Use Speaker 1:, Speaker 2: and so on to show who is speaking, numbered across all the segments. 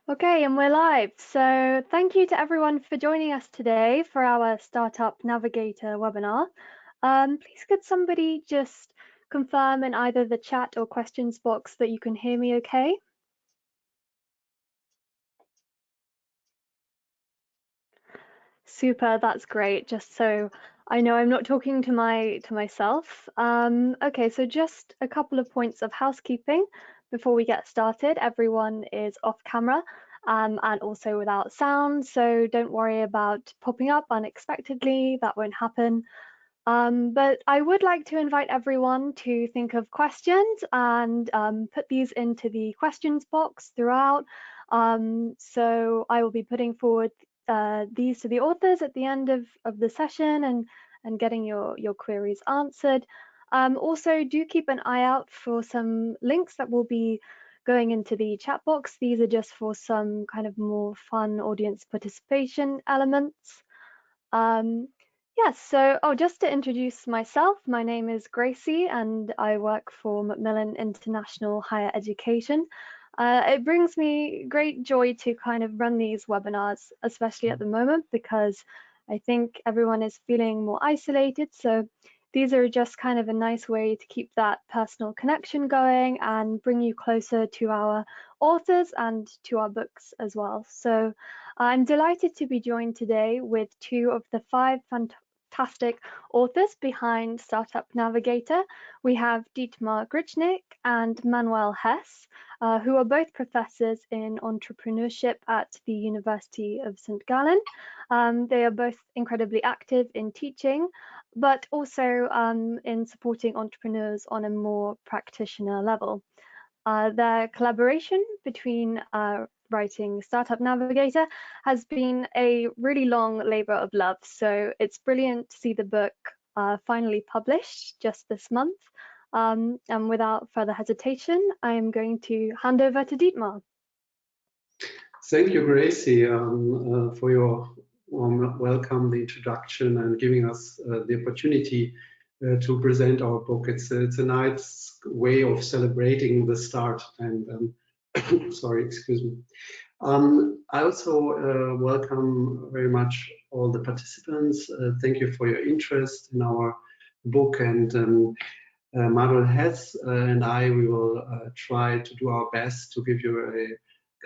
Speaker 1: Okay, and we're live. So thank you to everyone for joining us today for our Startup Navigator webinar. Please could somebody just confirm in either the chat or questions box that you can hear me okay? Super, that's great. Just so I know I'm not talking to myself. Okay, so just a couple of points of housekeeping before we get started. Everyone is off camera and also without sound, so don't worry about popping up unexpectedly. That won't happen. But I would like to invite everyone to think of questions and put these into the questions box throughout. So I will be putting forward these to the authors at the end of the session and getting your queries answered. Also, do keep an eye out for some links that will be going into the chat box. These are just for some kind of more fun audience participation elements. Yes, so just to introduce myself, my name is Gracie and I work for Macmillan International Higher Education. It brings me great joy to kind of run these webinars, especially at the moment, because I think everyone is feeling more isolated. So these are just kind of a nice way to keep that personal connection going and bring you closer to our authors and to our books as well. So I'm delighted to be joined today with two of the 5 fantastic authors behind Startup Navigator. We have Dietmar Grichnik and Manuel Hess, who are both professors in entrepreneurship at the University of St. Gallen. They are both incredibly active in teaching, but also in supporting entrepreneurs on a more practitioner level. Their collaboration between writing Startup Navigator has been a really long labor of love. So it's brilliant to see the book finally published just this month. And without further hesitation, I'm going to hand over to Dietmar.
Speaker 2: Thank you, Gracie, for your warm welcome, the introduction, and giving us the opportunity to present our book. It's a nice way of celebrating the start. And sorry, excuse me. I also welcome very much all the participants. Thank you for your interest in our book. And Manuel Hess and I, we will try to do our best to give you a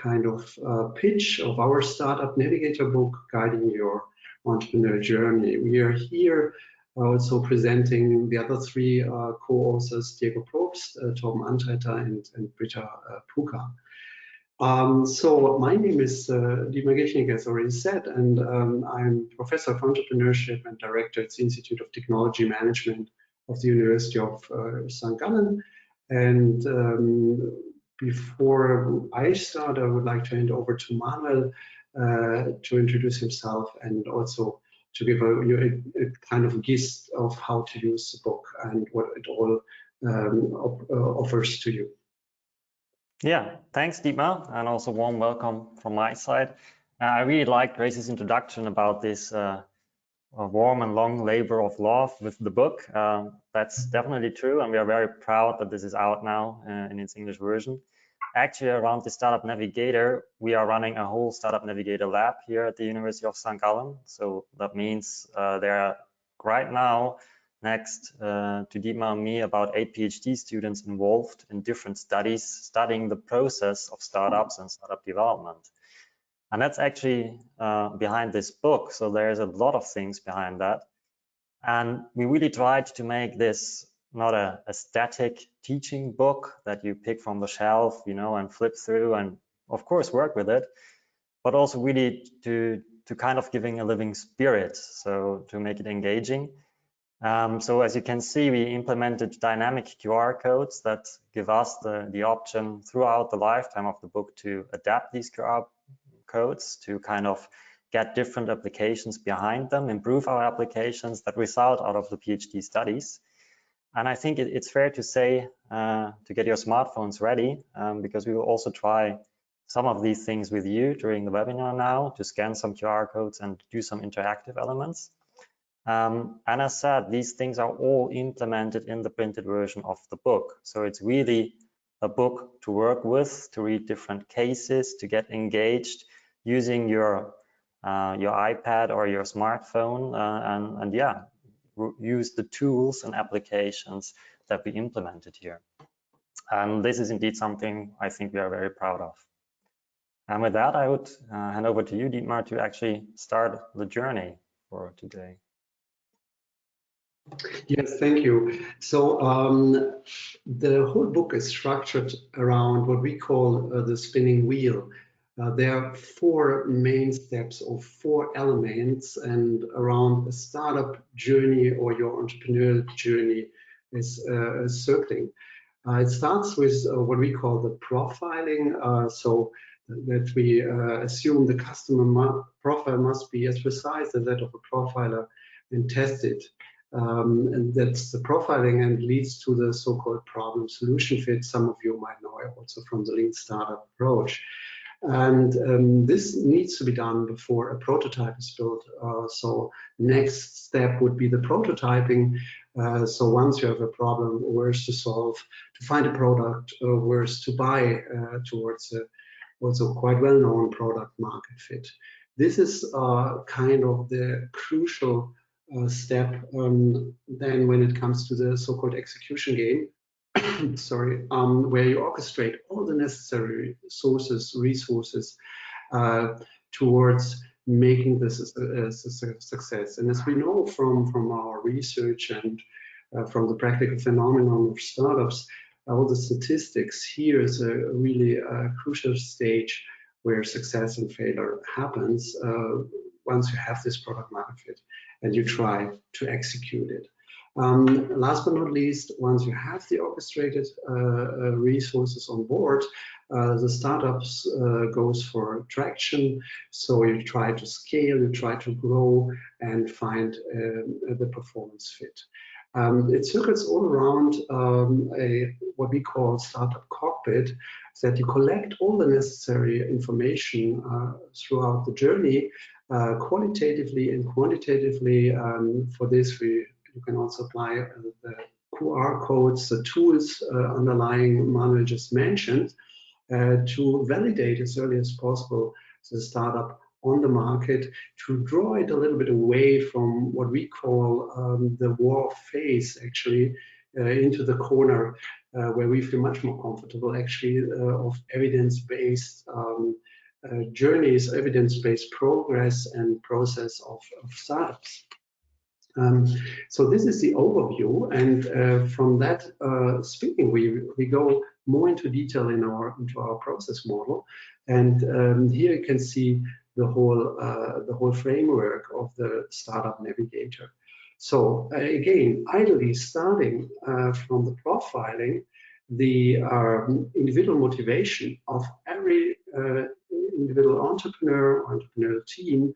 Speaker 2: kind of pitch of our Startup Navigator book, guiding your entrepreneur journey. We are here also presenting the other 3 co-authors, Diego Probst, Torben Antreter, and Britta Puka. So my name is Dietmar Grichnik, as already said, and I'm Professor of Entrepreneurship and Director at the Institute of Technology Management of the University of St. Gallen. And before I start, I would like to hand over to Manuel to introduce himself and also to give you a kind of gist of how to use the book and what it all offers to you.
Speaker 3: Yeah, thanks, Dietmar, and also warm welcome from my side. I really liked Gracie's introduction about this warm and long labor of love with the book. That's definitely true, and we are very proud that this is out now in its English version. Actually, around the Startup Navigator, we are running a whole Startup Navigator lab here at the University of St. Gallen. So that means there are right now, next to Dietmar and me, about 8 PhD students involved in different studies, studying the process of startups and startup development. And that's actually behind this book. So there's a lot of things behind that. And we really tried to make this not a static teaching book that you pick from the shelf, you know, and flip through and of course work with it, but also really to kind of giving a living spirit, so to make it engaging. So as you can see, we implemented dynamic QR codes that give us the option throughout the lifetime of the book to adapt these QR codes to kind of get different applications behind them, improve our applications that result out of the PhD studies. And I think it's fair to say to get your smartphones ready, because we will also try some of these things with you during the webinar now, to scan some QR codes and do some interactive elements. And as said, these things are all implemented in the printed version of the book. So it's really a book to work with, to read different cases, to get engaged using your iPad or your smartphone, and yeah, use the tools and applications that we implemented here. And this is indeed something I think we are very proud of. And with that, I would hand over to you, Dietmar, to actually start the journey for today.
Speaker 2: Yes, thank you. So the whole book is structured around what we call the spinning wheel. There are 4 main steps or 4 elements, and around a startup journey or your entrepreneurial journey is circling. It starts with what we call the profiling, so that we assume the customer profile must be as precise as that of a profiler and test it. And that's the profiling, and leads to the so-called problem solution fit. Some of you might know it also from the lean startup approach. And this needs to be done before a prototype is built. So next step would be the prototyping. So once you have a problem, where's to solve, to find a product, where's to buy, towards a also quite well-known product market fit. This is kind of the crucial step then when it comes to the so-called execution game, sorry, where you orchestrate all the necessary resources towards making this a success. And as we know from our research and from the practical phenomenon of startups, all the statistics, here is a really crucial stage where success and failure happens once you have this product market fit and you try to execute it. Last but not least, once you have the orchestrated resources on board, the startups goes for traction. So you try to scale, you try to grow and find the performance fit. It circles all around what we call startup cockpit, that you collect all the necessary information throughout the journey, qualitatively and quantitatively. For this, you can also apply the QR codes, the tools underlying Manuel just mentioned, to validate as early as possible the startup on the market, to draw it a little bit away from what we call the war phase, actually, into the corner where we feel much more comfortable, actually, of evidence-based journeys, evidence-based progress and process of startups. So this is the overview, and from that speaking, we go more into detail into our process model, and here you can see the whole framework of the Startup Navigator. So again, ideally starting from the profiling, the individual motivation of every individual entrepreneur or entrepreneurial team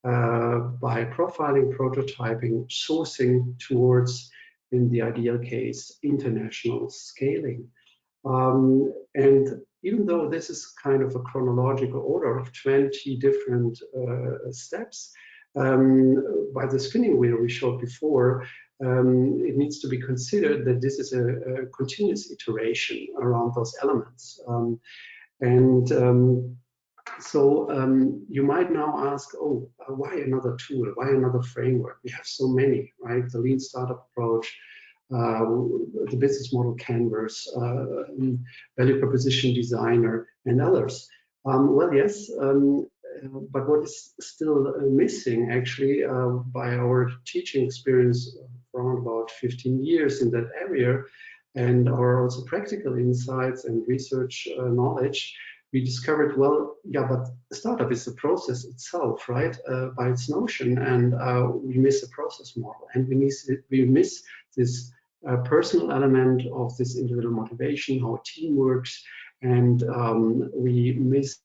Speaker 2: by profiling, prototyping, sourcing towards, in the ideal case, international scaling. And even though this is kind of a chronological order of 20 different steps, by the spinning wheel we showed before, it needs to be considered that this is a continuous iteration around those elements. So you might now ask, oh, why another tool? Why another framework? We have so many, right? The lean startup approach, the business model canvas, value proposition designer, and others. Well, yes, but what is still missing, actually, by our teaching experience around about 15 years in that area, and our also practical insights and research knowledge, we discovered, well, yeah, but the startup is the process itself, right, by its notion, and we miss a process model, and we miss this personal element of this individual motivation, how a team works, and we miss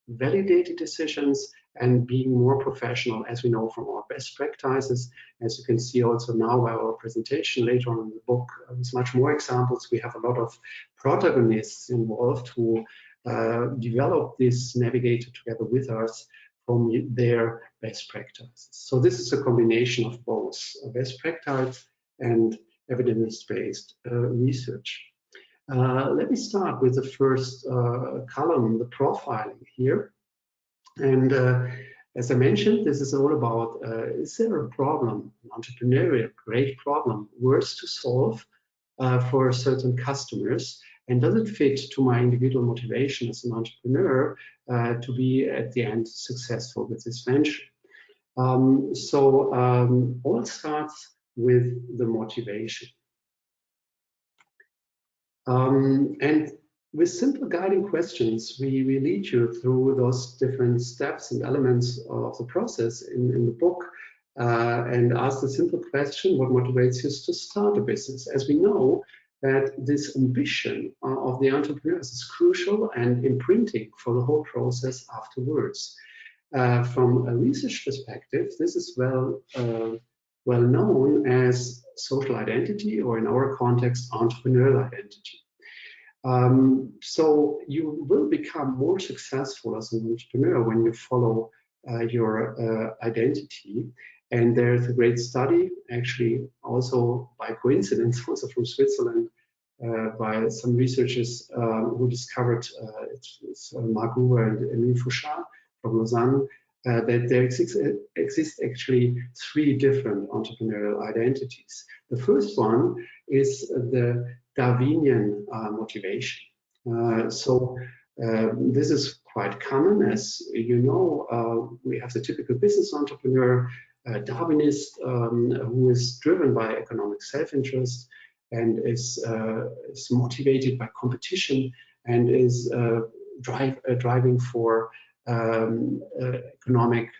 Speaker 2: validated decisions and being more professional, as we know from our best practices. As you can see also now by our presentation later on in the book, with much more examples, we have a lot of protagonists involved who develop this navigator together with us from their best practices. So this is a combination of both best practice and evidence-based research. Let me start with the first column, the profiling here. And as I mentioned, this is all about, is there a problem, an entrepreneurial great problem, worth to solve for certain customers? And does it fit to my individual motivation as an entrepreneur to be at the end successful with this venture? All starts with the motivation. And with simple guiding questions, we lead you through those different steps and elements of the process in the book and ask the simple question, what motivates you to start a business? As we know that this ambition of the entrepreneurs is crucial and imprinting for the whole process afterwards. From a research perspective, this is well known as social identity, or in our context, entrepreneurial identity. So you will become more successful as an entrepreneur when you follow your identity. And there's a great study, actually also by coincidence, also from Switzerland, by some researchers who discovered, it's Marc Gruber and Emile Fouchard from Lausanne, that there exist actually 3 different entrepreneurial identities. The first one is the Darwinian motivation. This is quite common, as you know. We have the typical business entrepreneur, Darwinist, who is driven by economic self-interest and is motivated by competition and is driving for economic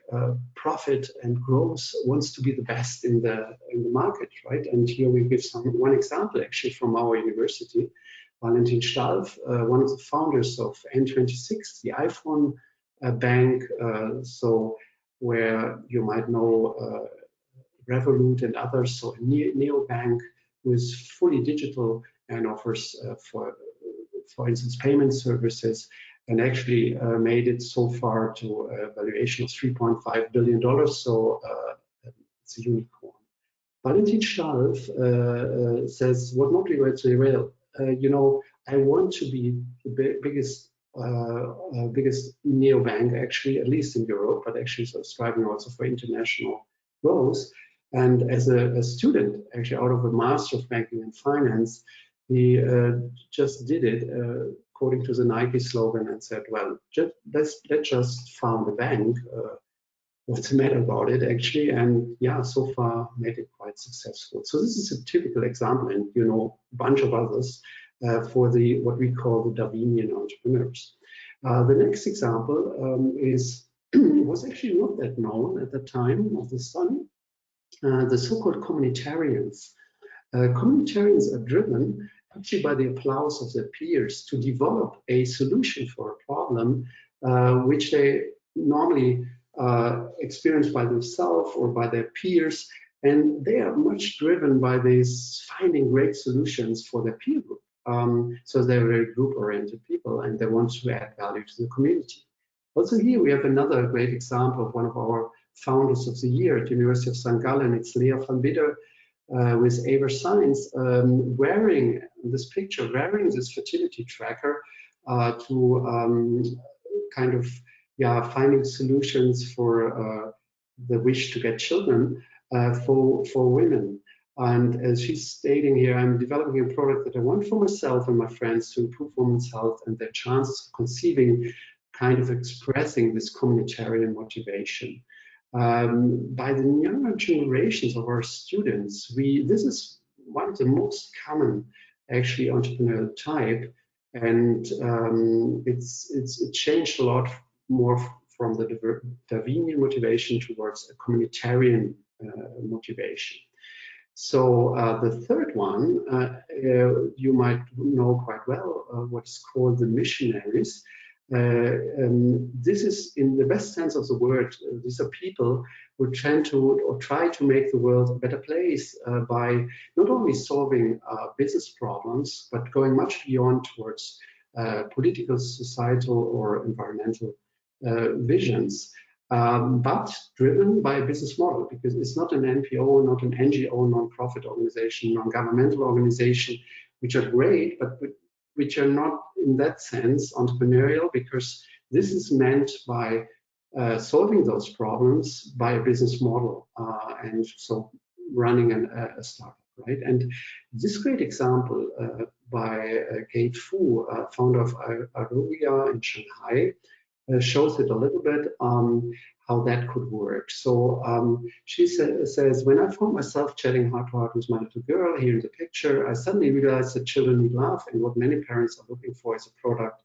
Speaker 2: profit and growth, wants to be the best in the market, right? And here we give one example actually from our university. Valentin Stalf, one of the founders of N26, the iPhone bank, where you might know Revolut and others, so a neobank who is fully digital and offers, for instance, payment services, and actually made it so far to a valuation of $3.5 billion, so it's a unicorn. Valentin Stalf says, what motivates me? Well, you know, I want to be the biggest neobank, actually, at least in Europe, but actually so striving also for international growth. And as a student, actually out of a Master of Banking and Finance, he just did it according to the Nike slogan and said, well, let's just found a bank. What's the matter about it, actually? And yeah, so far made it quite successful. So this is a typical example, and you know, a bunch of others for what we call the Darwinian entrepreneurs. The next example was actually not that known at the time of the study. The so-called communitarians. Communitarians are driven actually by the applause of their peers to develop a solution for a problem which they normally experience by themselves or by their peers, and they are much driven by these finding great solutions for their peer group. So they're very group-oriented people, and they want to add value to the community. Also here we have another great example of one of our founders of the year at the University of St. Gallen. It's Leah van Bidder with Aver Science, wearing this picture, wearing this fertility tracker to kind of, finding solutions for the wish to get children for women. And as she's stating here, I'm developing a product that I want for myself and my friends to improve women's health and their chances of conceiving, kind of expressing this communitarian motivation. By the younger generations of our students, this is one of the most common, actually, entrepreneurial type, and it changed a lot more from the Darwinian motivation towards a communitarian motivation. So the third one, you might know quite well, what's called the missionaries. This is, in the best sense of the word, these are people who tend to or try to make the world a better place by not only solving business problems, but going much beyond towards political, societal, or environmental visions. but driven by a business model, because it's not an NPO, not an NGO, non-profit organization, non-governmental organization, which are great, but which are not in that sense entrepreneurial, because this is meant by solving those problems by a business model, and so running a startup, right? And this great example by Kate Fu, founder of Aruvia in Shanghai, shows it a little bit how that could work. So she says, when I found myself chatting heart-to-heart with my little girl here in the picture, I suddenly realized that children need love, and what many parents are looking for is a product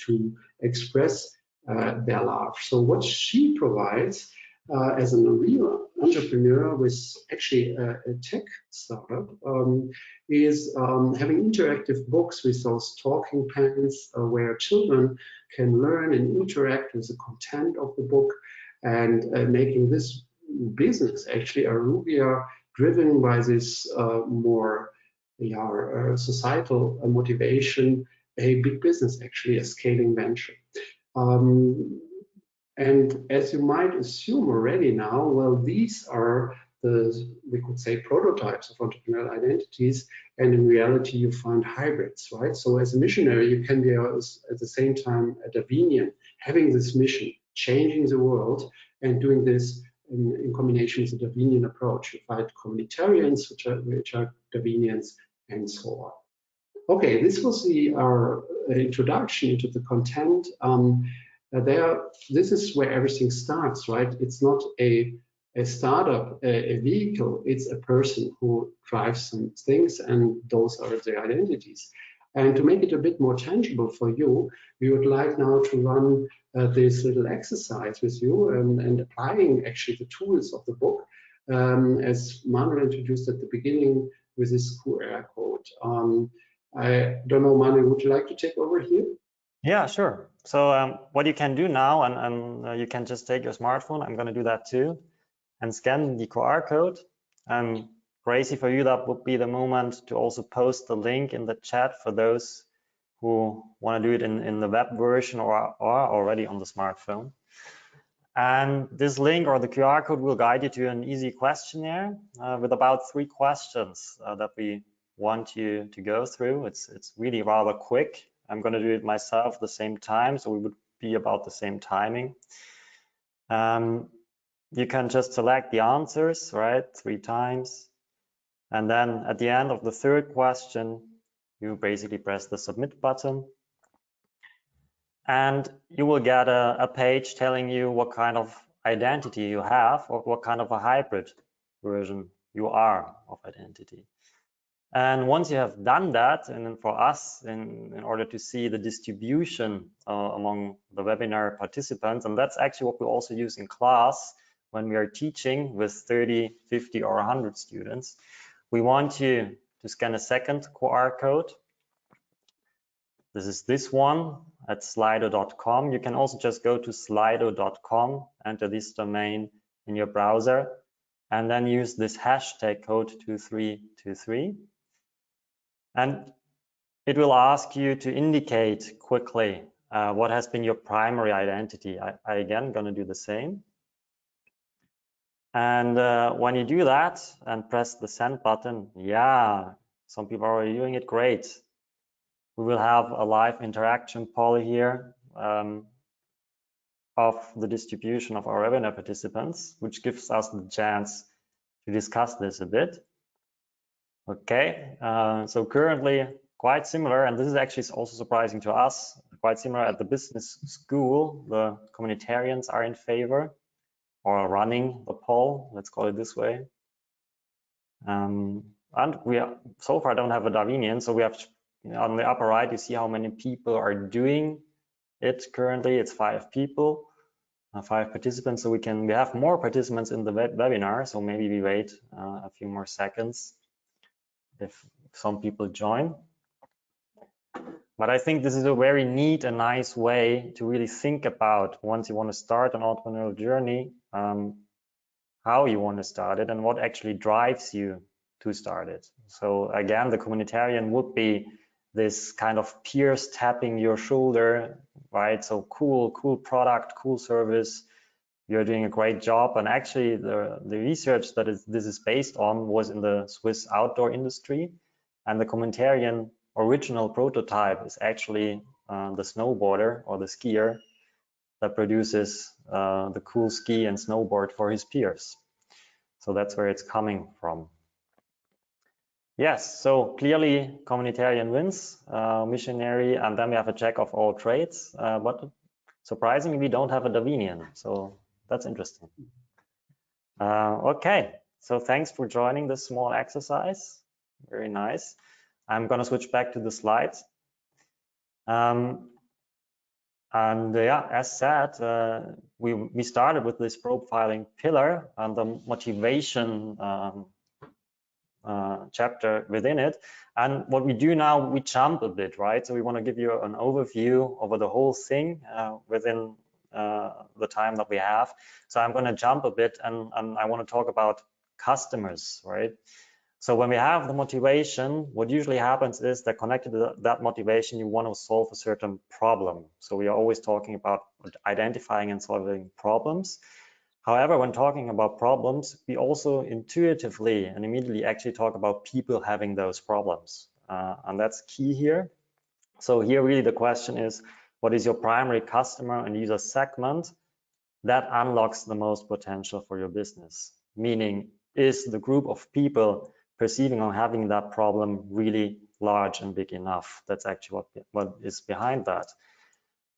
Speaker 2: to express their love. So what she provides as a real entrepreneur with actually a tech startup is having interactive books with those talking pens where children can learn and interact with the content of the book, and making this business actually Aruvia driven by this more societal motivation, a big business, actually a scaling venture. And as you might assume already now, well, these are we could say, prototypes of entrepreneurial identities, and in reality you find hybrids, right? So as a missionary, you can be at the same time a Darwinian, having this mission, changing the world, and doing this in combination with the Darwinian approach. You find communitarians, which are Darwinians, and so on. Okay, this was our introduction into the content. This is where everything starts, right? It's not a startup, a vehicle, it's a person who drives some things, and those are the identities. And to make it a bit more tangible for you, we would like now to run this little exercise with you, and applying actually the tools of the book, as Manuel introduced at the beginning with this QR code. I don't know, Manuel, would you like to take over here?
Speaker 3: Yeah, sure. So what you can do now, and you can just take your smartphone, I'm going to do that too, and scan the QR code. And Gracie, for you, that would be the moment to also post the link in the chat for those who want to do it in the web version or already on the smartphone. And this link or the QR code will guide you to an easy questionnaire with about 3 questions that we want you to go through. It's really rather quick. I'm going to do it myself at the same time, so we would be about the same timing. You can just select the answers, right, 3 times. And then at the end of the 3rd question, you basically press the submit button. And you will get a page telling you what kind of identity you have, or what kind of a hybrid version you are of identity. And once you have done that, and then for us, in order to see the distribution among the webinar participants, and that's actually what we also use in class when we are teaching with 30, 50, or 100 students, we want you to scan a second QR code. This is this one at slido.com. You can also just go to slido.com, enter this domain in your browser, and then use this hashtag code 2323. And it will ask you to indicate quickly what has been your primary identity. I again going to do the same. And when you do that and press the send button, yeah, some people are already doing it, great. We will have a live interaction poll here of the distribution of our webinar participants, which gives us the chance to discuss this a bit. Okay, so currently quite similar, and this is actually also surprising to us, quite similar at the business school. The communitarians are in favor or running the poll, let's call it this way. And we so far don't have a Darwinian, so we have, on the upper right, you see how many people are doing it currently. It's 5 people, 5 participants. So we have more participants in the webinar. So maybe we wait a few more seconds if some people join. But I think this is a very neat and nice way to really think about, once you want to start an entrepreneurial journey, how you want to start it and what actually drives you to start it. So again, the communitarian would be this kind of peers tapping your shoulder, right? So cool product, cool service, you're doing a great job. And actually the research that this is based on was in the Swiss outdoor industry, and the Commentarian original prototype is actually the snowboarder or the skier that produces the cool ski and snowboard for his peers. So that's where it's coming from. Yes, so clearly communitarian wins, missionary, and then we have a jack of all trades. But surprisingly, we don't have a Darwinian, so that's interesting. Okay, so thanks for joining this small exercise. Very nice. I'm going to switch back to the slides. And yeah, as said, we started with this profiling pillar and the motivation chapter within it. And what we do now, we jump a bit, right? So we want to give you an overview over the whole thing within the time that we have. So I'm going to jump a bit and I want to talk about customers, right? So when we have the motivation, what usually happens is that connected to that motivation, you want to solve a certain problem. So we are always talking about identifying and solving problems. However, when talking about problems, we also intuitively and immediately actually talk about people having those problems. And that's key here. So here really the question is, what is your primary customer and user segment that unlocks the most potential for your business? Meaning, is the group of people perceiving or having that problem really large and big enough? That's actually what is behind that.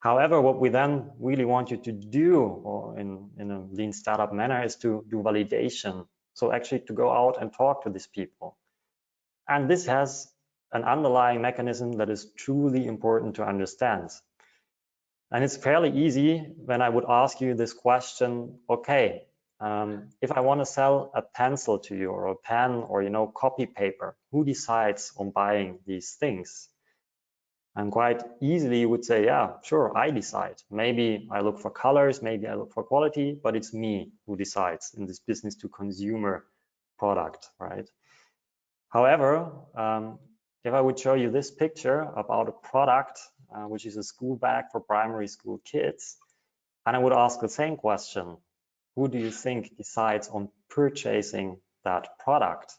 Speaker 3: However, what we then really want you to do, or in a lean startup manner, is to do validation. So actually to go out and talk to these people. And this has an underlying mechanism that is truly important to understand. And it's fairly easy when I would ask you this question, okay, if I want to sell a pencil to you or a pen or, you know, copy paper, who decides on buying these things? And quite easily you would say, yeah, sure, I decide. Maybe I look for colors, maybe I look for quality, but it's me who decides in this business to consumer product, right? However, if I would show you this picture about a product, which is a school bag for primary school kids, and I would ask the same question, who do you think decides on purchasing that product?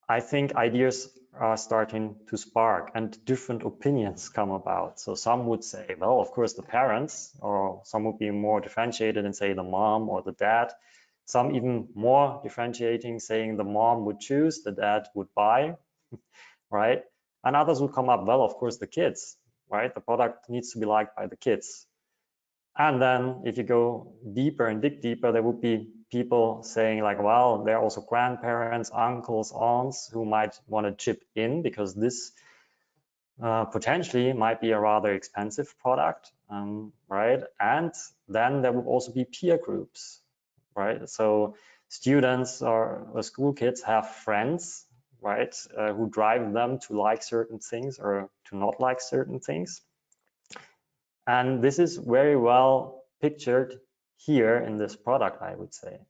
Speaker 3: I think ideas are starting to spark and different opinions come about. So some would say, well, of course, the parents, or some would be more differentiated and say the mom or the dad. Some even more differentiating, saying the mom would choose, the dad would buy, right? And others would come up, well, of course, the kids, right? The product needs to be liked by the kids. And then if you go deeper and dig deeper, there would be people saying like, well, there are also grandparents, uncles, aunts who might want to chip in because this potentially might be a rather expensive product, right? And then there would also be peer groups, right? So students or school kids have friends, right, who drive them to like certain things or to not like certain things. And this is very well pictured here in this product, I would say.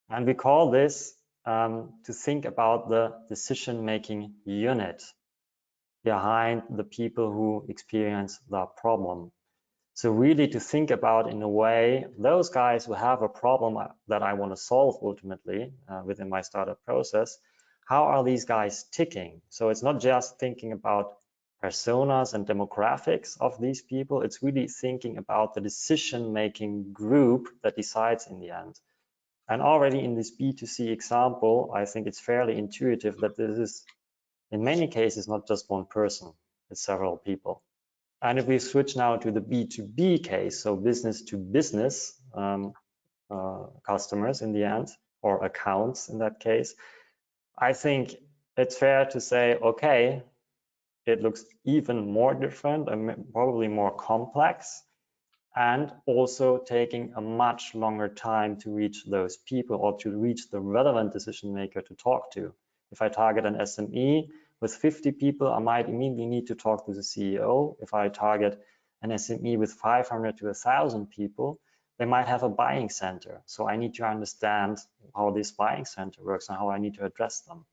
Speaker 3: And we call this to think about the decision-making unit behind the people who experience the problem. So really to think about, in a way, those guys who have a problem that I want to solve ultimately within my startup process, how are these guys ticking? So it's not just thinking about personas and demographics of these people, it's really thinking about the decision-making group that decides in the end. And already in this B2C example, I think it's fairly intuitive that this is, in many cases, not just one person, it's several people. And if we switch now to the B2B case, so business to business customers in the end, or accounts in that case, I think it's fair to say, okay, it looks even more different and probably more complex, and also taking a much longer time to reach those people or to reach the relevant decision maker to talk to. If I target an SME with 50 people, I might immediately need to talk to the CEO. If I target an SME with 500 to 1,000 people, they might have a buying center. So I need to understand how this buying center works and how I need to address them.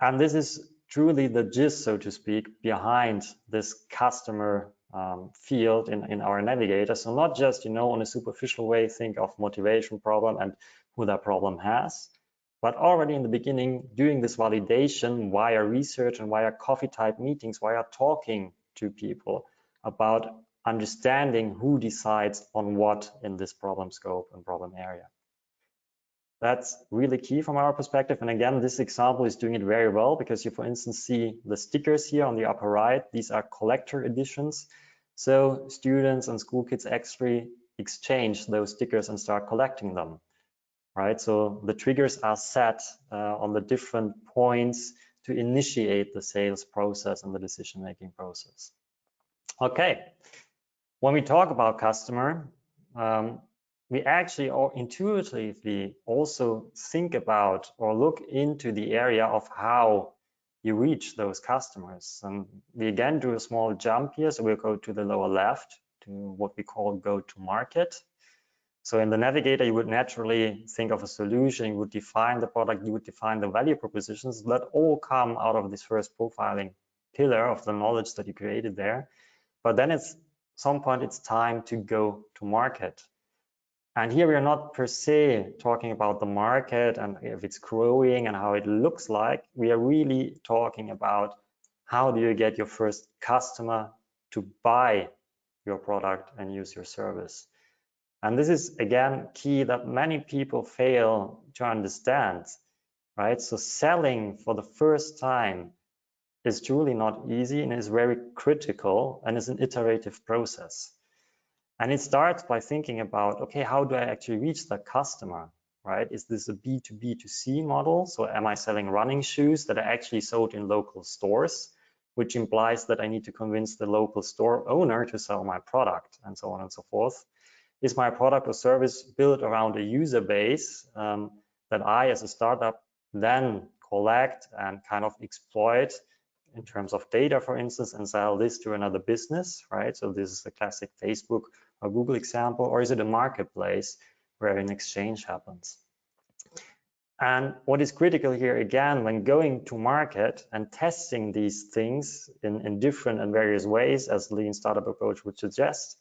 Speaker 3: And this is truly the gist, so to speak, behind this customer field in our navigator. So not just, on a superficial way, think of motivation problem and who that problem has, but already in the beginning, doing this validation via research and via coffee type meetings, via talking to people about understanding who decides on what in this problem scope and problem area. That's really key from our perspective. And again, this example is doing it very well because you, for instance, see the stickers here on the upper right. These are collector editions. So students and school kids actually exchange those stickers and start collecting them, right? So the triggers are set on the different points to initiate the sales process and the decision-making process. Okay, when we talk about customer, we actually intuitively also think about or look into the area of how you reach those customers. And we again do a small jump here. So we'll go to the lower left to what we call go to market. So in the navigator, you would naturally think of a solution, you would define the product, you would define the value propositions that all come out of this first profiling pillar of the knowledge that you created there. But then it's some point it's time to go to market. And here we are not per se talking about the market and if it's growing and how it looks like. We are really talking about how do you get your first customer to buy your product and use your service. And this is, again, key that many people fail to understand, right? So selling for the first time is truly not easy and is very critical and is an iterative process. And it starts by thinking about, okay, how do I actually reach that customer, right? Is this a B2B2C model? So am I selling running shoes that are actually sold in local stores, which implies that I need to convince the local store owner to sell my product and so on and so forth? Is my product or service built around a user base that I, as a startup, then collect and kind of exploit in terms of data, for instance, and sell this to another business, right? So this is a classic Facebook or Google example, or is it a marketplace where an exchange happens? And what is critical here, again, when going to market and testing these things in different and various ways, as the lean startup approach would suggest,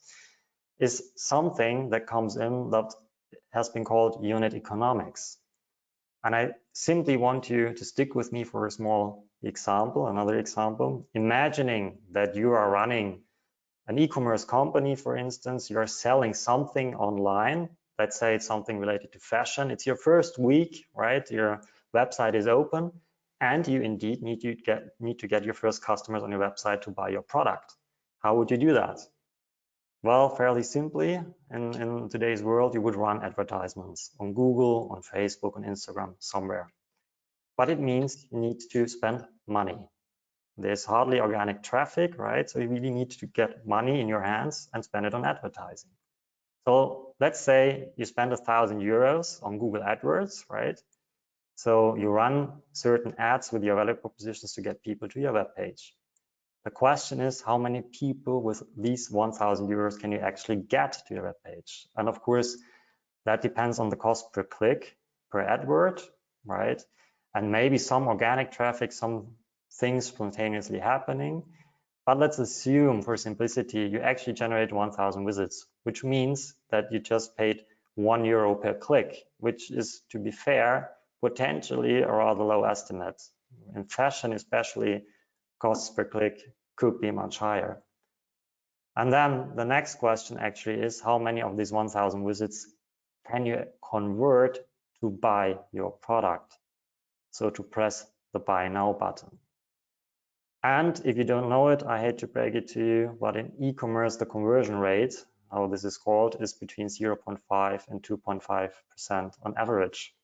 Speaker 3: is something that comes in that has been called unit economics. And I simply want you to stick with me for a small example, another example. Imagining that you are running an e-commerce company, for instance, you're selling something online. Let's say it's something related to fashion. It's your first week, right? Your website is open, and you indeed need to get your first customers on your website to buy your product. How would you do that? Well, fairly simply, in today's world, you would run advertisements on Google, on Facebook, on Instagram, somewhere. But it means you need to spend money. There's hardly organic traffic, right? So you really need to get money in your hands and spend it on advertising. So let's say you spend 1,000 euros on Google AdWords, right? So you run certain ads with your value propositions to get people to your web page. The question is, how many people with these 1,000 euros can you actually get to your web page? And of course, that depends on the cost per click, per AdWord, right? And maybe some organic traffic, some things spontaneously happening. But let's assume, for simplicity, you actually generate 1,000 visits, which means that you just paid €1 per click, which is, to be fair, potentially a rather low estimate. In fashion, especially, costs per click could be much higher. And then the next question actually is, how many of these 1,000 visits can you convert to buy your product? So to press the buy now button. And if you don't know it, I hate to break it to you, but in e-commerce, the conversion rate, how this is called, is between 0.5 and 2.5% on average.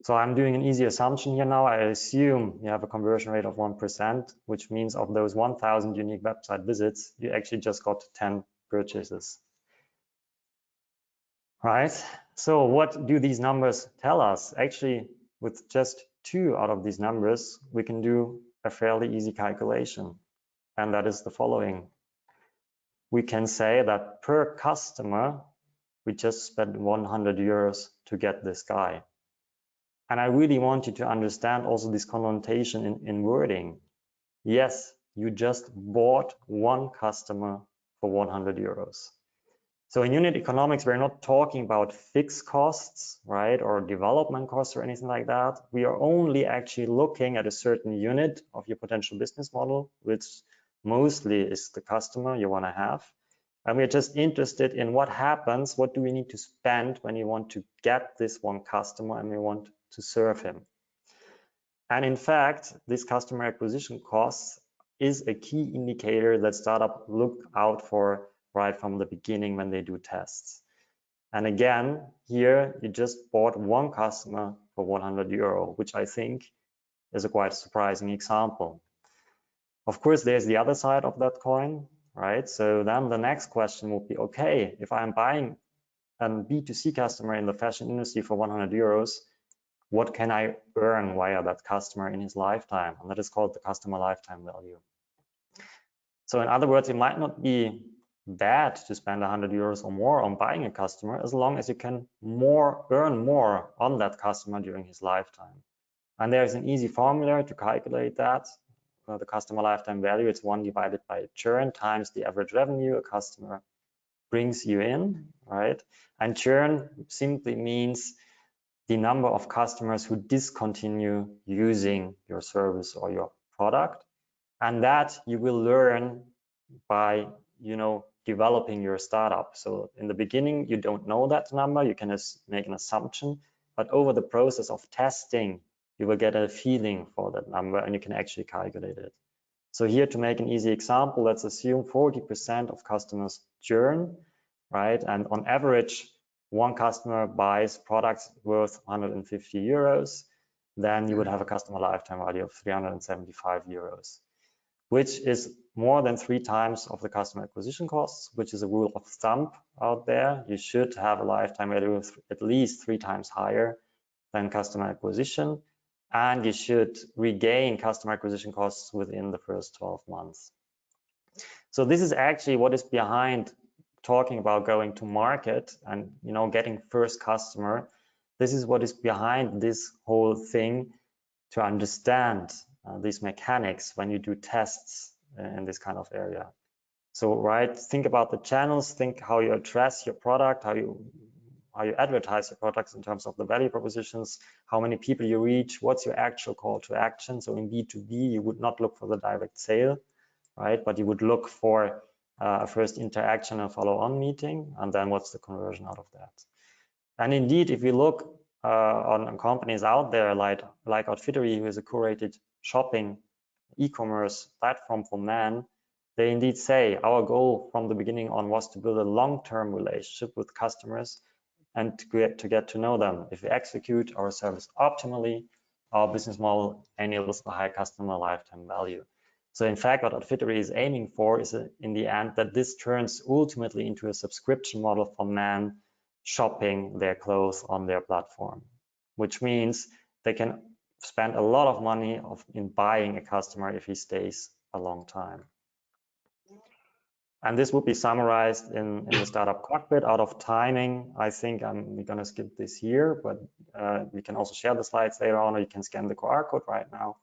Speaker 3: So I'm doing an easy assumption here now. I assume you have a conversion rate of 1%, which means of those 1,000 unique website visits, you actually just got 10 purchases. Right? So what do these numbers tell us? Actually, with just 2 out of these numbers, we can do a fairly easy calculation. And that is the following. We can say that per customer, we just spent 100 euros to get this guy. And I really want you to understand also this connotation in wording. Yes, you just bought one customer for 100 euros. So in unit economics, we're not talking about fixed costs, right, or development costs or anything like that. We are only actually looking at a certain unit of your potential business model, which mostly is the customer you want to have. And we're just interested in what happens, what do we need to spend when you want to get this one customer and we want to serve him. And in fact, this customer acquisition costs is a key indicator that startups look out for right from the beginning when they do tests. And again, here you just bought one customer for 100 euro, which I think is a quite surprising example. Of course, there's the other side of that coin, right? So then the next question would be, okay, if I'm buying a B2C customer in the fashion industry for 100 euros, what can I earn via that customer in his lifetime? And that is called the customer lifetime value. So in other words, it might not be bad to spend 100 euros or more on buying a customer as long as you can earn more on that customer during his lifetime. And there's an easy formula to calculate that. The customer lifetime value, it's 1 divided by churn times the average revenue a customer brings you in, right? And churn simply means the number of customers who discontinue using your service or your product. And that you will learn by, developing your startup. So in the beginning, you don't know that number, you can just make an assumption, but over the process of testing, you will get a feeling for that number and you can actually calculate it. So here, to make an easy example, let's assume 40% of customers churn, right? And on average, one customer buys products worth 150 euros, then you would have a customer lifetime value of 375 euros, which is more than 3 times of the customer acquisition costs, which is a rule of thumb out there. You should have a lifetime value of at least 3 times higher than customer acquisition, and you should regain customer acquisition costs within the first 12 months. So this is actually what is behind talking about going to market and getting first customer. This is what is behind this whole thing, to understand these mechanics when you do tests in this kind of area. So right, think about the channels, think how you address your product, how you advertise your products in terms of the value propositions, how many people you reach, what's your actual call to action. So in B2B, you would not look for the direct sale, right? But you would look for a first interaction, a follow-on meeting, and then what's the conversion out of that. And indeed, if you look on companies out there like Outfittery, who is a curated shopping e-commerce platform for men, they indeed say our goal from the beginning on was to build a long-term relationship with customers and to get to know them. If we execute our service optimally, our business model enables a high customer lifetime value. So in fact, what Outfittery is aiming for is in the end that this turns ultimately into a subscription model for men shopping their clothes on their platform, which means they can spend a lot of money in buying a customer if he stays a long time. And this would be summarized in the startup cockpit. Out of timing, I think I'm going to skip this here, but we can also share the slides later on, or you can scan the QR code right now.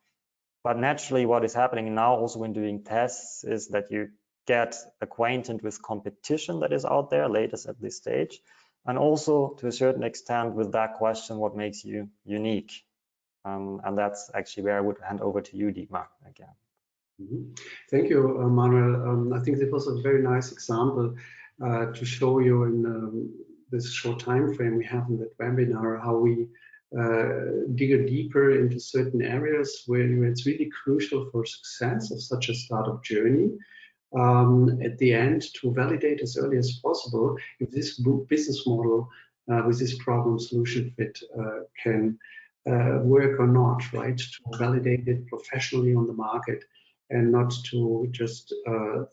Speaker 3: But naturally, what is happening now also when doing tests is that you get acquainted with competition that is out there, latest at this stage, and also to a certain extent with that question, what makes you unique? And that's actually where I would hand over to you, Dietmar, again.
Speaker 2: Thank you, Manuel. I think this was a very nice example to show you in this short time frame we have in that webinar how we dig deeper into certain areas where it's really crucial for success of such a startup journey. At the end, to validate as early as possible if this business model with this problem solution fit can work or not, right? To validate it professionally on the market and not to just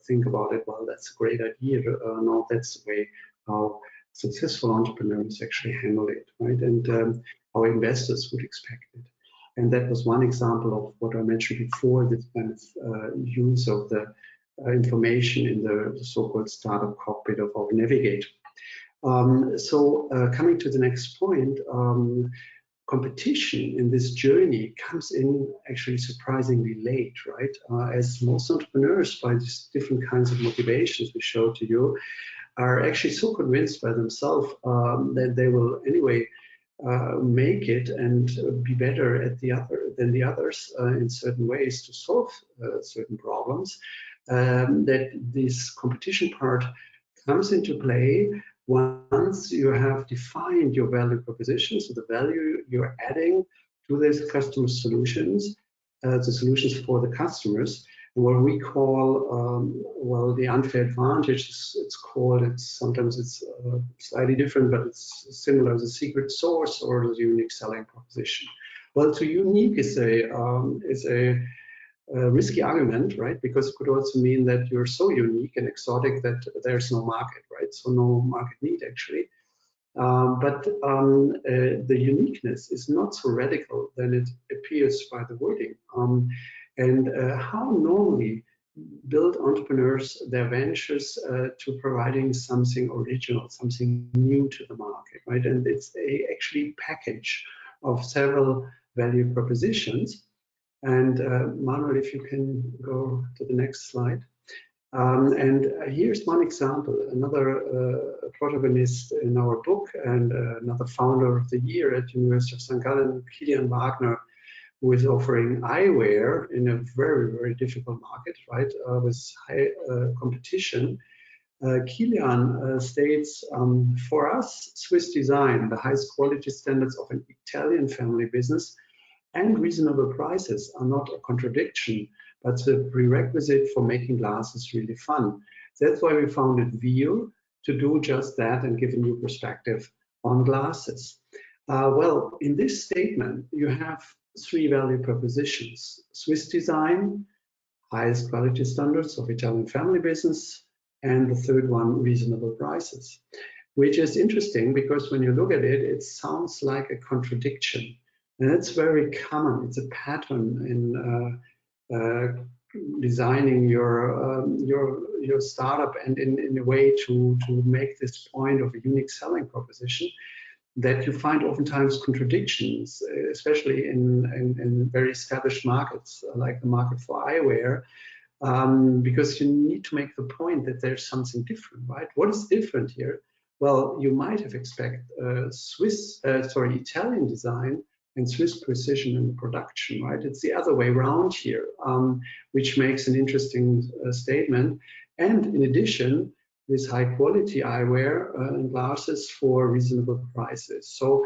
Speaker 2: think about it, well, that's a great idea. No, that's the way how successful entrepreneurs actually handle it, right? And our investors would expect it. And that was one example of what I mentioned before, this kind of use of the information in the so-called startup cockpit of our Navigator. So coming to the next point, competition in this journey comes in actually surprisingly late, right? As most entrepreneurs, by these different kinds of motivations we showed to you, are actually so convinced by themselves that they will anyway make it and be better at than the others in certain ways to solve certain problems, that this competition part comes into play once you have defined your value proposition, so the value you're adding to these customer solutions, the solutions for the customers, and what we call, well, the unfair advantage, sometimes it's slightly different, but it's similar as a secret sauce or the unique selling proposition. Well, to unique is a risky argument, right? Because it could also mean that you're so unique and exotic that there's no market, right? So no market need actually. But the uniqueness is not so radical than it appears by the wording. And how normally build entrepreneurs their ventures to providing something original, something new to the market, right? And it's actually package of several value propositions. And Manuel, if you can go to the next slide. And here's one example, another protagonist in our book and another founder of the year at University of St. Gallen, Kilian Wagner, who is offering eyewear in a very, very difficult market, right, with high competition. Kilian states, for us, Swiss design, the highest quality standards of an Italian family business and reasonable prices are not a contradiction, but the prerequisite for making glasses really fun. That's why we founded Vio to do just that and give a new perspective on glasses. Well, in this statement, you have three value propositions: Swiss design, highest quality standards of Italian family business, and the third one, reasonable prices, which is interesting because when you look at it, it sounds like a contradiction. And that's very common. It's a pattern in designing your startup and in a way to make this point of a unique selling proposition, that you find oftentimes contradictions, especially in very established markets like the market for eyewear, because you need to make the point that there's something different, right? What is different here? Well, you might have expected Italian design and Swiss precision in production, right? It's the other way around here, which makes an interesting statement. And in addition, this high quality eyewear and glasses for reasonable prices. So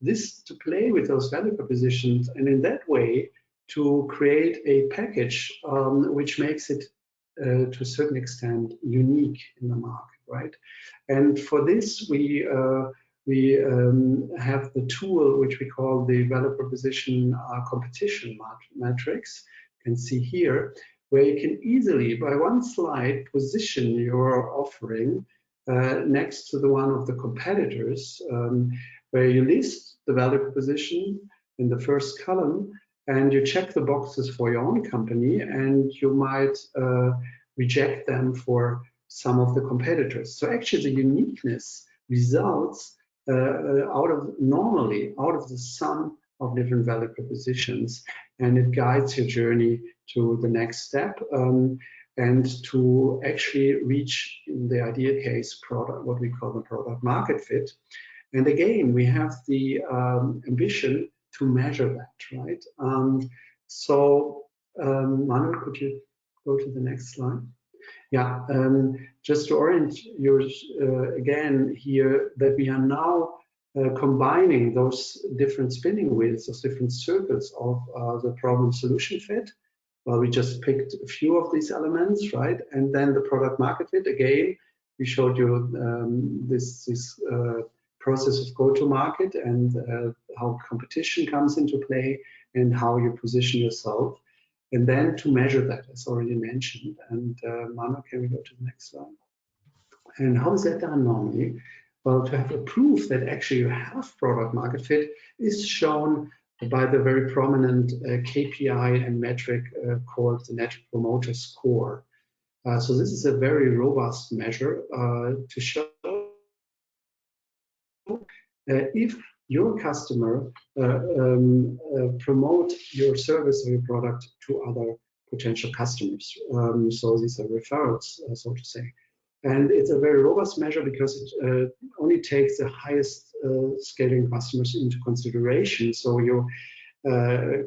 Speaker 2: this to play with those value propositions and in that way to create a package which makes it to a certain extent unique in the market, right? And for this, we have the tool which we call the value proposition competition matrix. You can see here, where you can easily, by one slide, position your offering next to the one of the competitors, where you list the value proposition in the first column, and you check the boxes for your own company, and you might reject them for some of the competitors. So actually the uniqueness results out of the sum of different value propositions, and it guides your journey to the next step and to actually reach, in the ideal case, what we call the product market fit. And again, we have the ambition to measure that, right? Manuel, could you go to the next slide? Yeah, just to orient you again here, that we are now combining those different spinning wheels, those different circles of the problem solution fit. Well, we just picked a few of these elements, right? And then the product market fit, again, we showed you this process of go-to-market and how competition comes into play and how you position yourself. And then to measure that, as already mentioned. And Manuel, can we go to the next slide? And how is that done normally? Well, to have a proof that actually you have product market fit is shown by the very prominent KPI and metric called the Net Promoter Score. So this is a very robust measure to show if your customer promote your service or your product to other potential customers. So these are referrals, so to say. And it's a very robust measure because it only takes the highest scaling customers into consideration. So you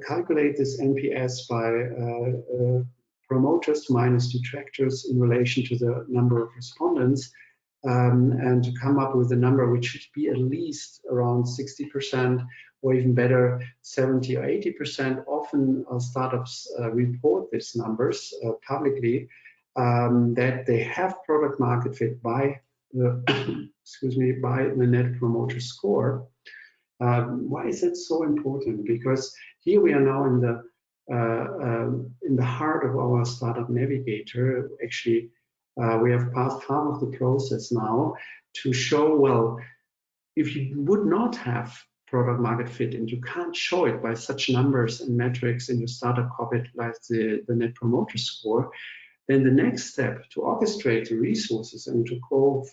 Speaker 2: calculate this NPS by promoters minus detractors in relation to the number of respondents, and to come up with a number which should be at least around 60%, or even better, 70 or 80%. Often startups report these numbers publicly, that they have product market fit by the excuse me, by the Net Promoter Score. Why is it so important? Because here we are now in the heart of our Startup Navigator. Actually, we have passed half of the process now to show, well, if you would not have product market fit and you can't show it by such numbers and metrics in your startup cockpit like the Net Promoter Score, then the next step to orchestrate the resources and to go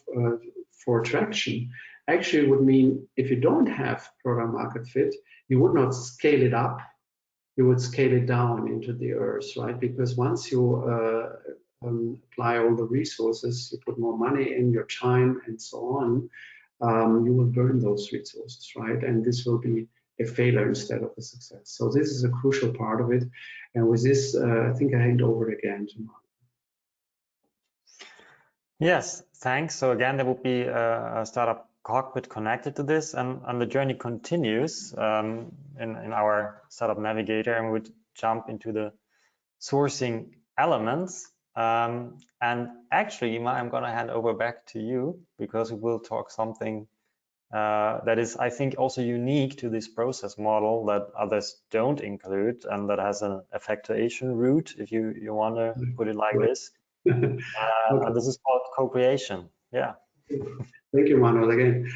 Speaker 2: for traction actually would mean, if you don't have product market fit, you would not scale it up, you would scale it down into the earth, right? Because once you apply all the resources, you put more money in, your time and so on, you will burn those resources, right? And this will be a failure instead of a success. So this is a crucial part of it. And with this, I think I hand over again to Manuel.
Speaker 3: Yes, thanks. So again, there will be a startup cockpit connected to this, and the journey continues in our Startup Navigator, and we would jump into the sourcing elements. And actually, Ima, I'm going to hand over back to you, because we will talk something that is, I think, also unique to this process model that others don't include, and that has an effectuation route, if you want to put it like this.
Speaker 2: Okay.
Speaker 3: And this is called co-creation. Yeah.
Speaker 2: Thank you, Manuel, again.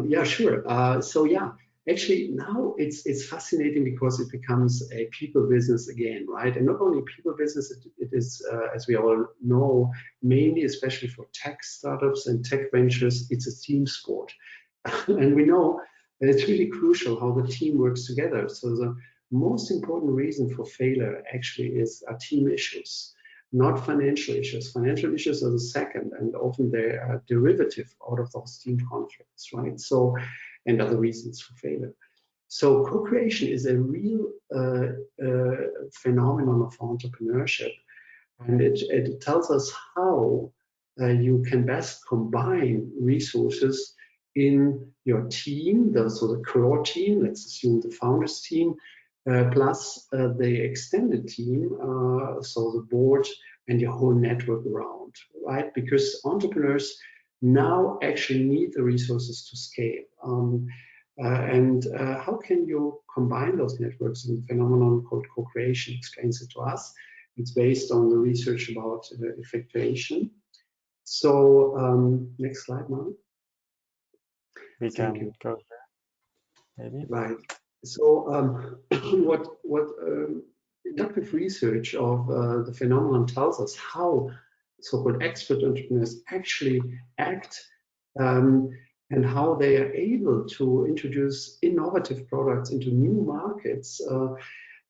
Speaker 2: Yeah, sure. So yeah, actually now it's fascinating because it becomes a people business again, right? And not only people business, it is, as we all know, mainly, especially for tech startups and tech ventures, it's a team sport. And we know that it's really crucial how the team works together. So the most important reason for failure actually is team issues, not financial issues. Financial issues are the second, and often they are derivative out of those team conflicts, right? So, and other reasons for failure. So co-creation is a real phenomenon of entrepreneurship, and it tells us how you can best combine resources in your team, so the core team, let's assume the founders team, plus the extended team, so the board and your whole network around, right? Because entrepreneurs now actually need the resources to scale. And how can you combine those networks in a phenomenon called co-creation? Explains it to us. It's based on the research about effectuation. So next slide, Mark.
Speaker 3: We can go there, maybe.
Speaker 2: Right. So what inductive research of the phenomenon tells us how so-called expert entrepreneurs actually act, and how they are able to introduce innovative products into new markets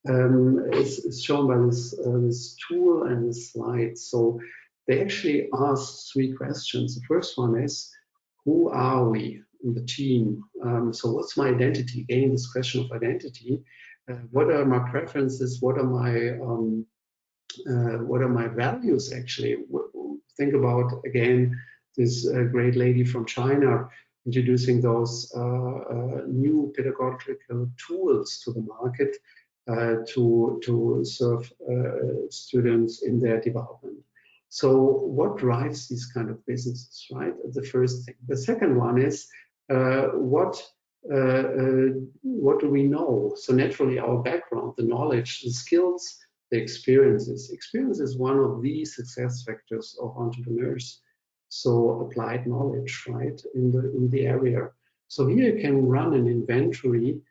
Speaker 2: is shown by this tool and this slide. So they actually ask 3 questions. The first one is, who are we in the team? So what's my identity? Again, this question of identity. What are my preferences? What are my values actually? Think about, again, this great lady from China introducing those new pedagogical tools to the market to serve students in their development. So what drives these kind of businesses, right? The first thing. The second one is what do we know? So naturally, our background, the knowledge, the skills, the experiences. Experience is one of the success factors of entrepreneurs. So applied knowledge, right, in the area. So here you can run an inventory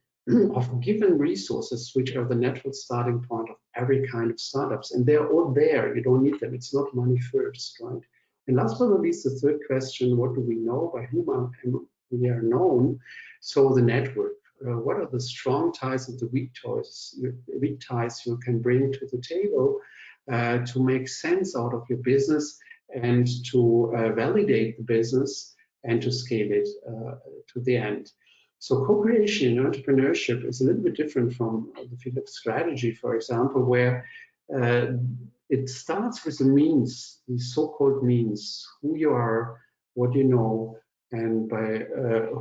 Speaker 2: of given resources, which are the natural starting point of every kind of startups, and they're all there. You don't need them. It's not money first, right? And last but not least, the third question: what do we know? By whom we are known. So the network, what are the strong ties and the weak ties you can bring to the table to make sense out of your business and to validate the business and to scale it to the end. So co-creation in entrepreneurship is a little bit different from the field of strategy, for example, where it starts with the means, the so-called means, who you are, what you know, and by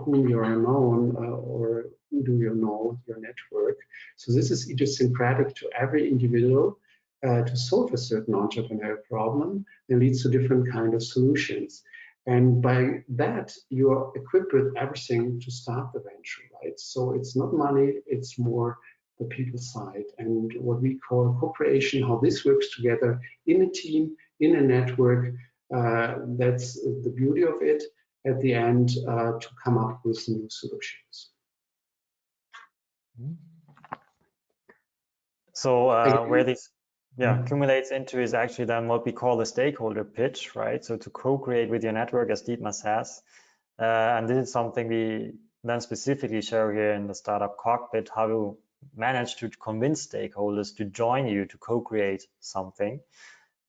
Speaker 2: whom you are known, or who do you know, your network. So this is idiosyncratic to every individual to solve a certain entrepreneurial problem and leads to different kind of solutions. And by that, you are equipped with everything to start the venture, right? So it's not money, it's more the people side and what we call co-creation, how this works together in a team, in a network. That's the beauty of it at the end to come up with new solutions.
Speaker 3: So where this accumulates into is actually then what we call the stakeholder pitch, right? So to co-create with your network, as Dietmar says, and this is something we then specifically show here in the startup cockpit, how to manage to convince stakeholders to join you to co-create something,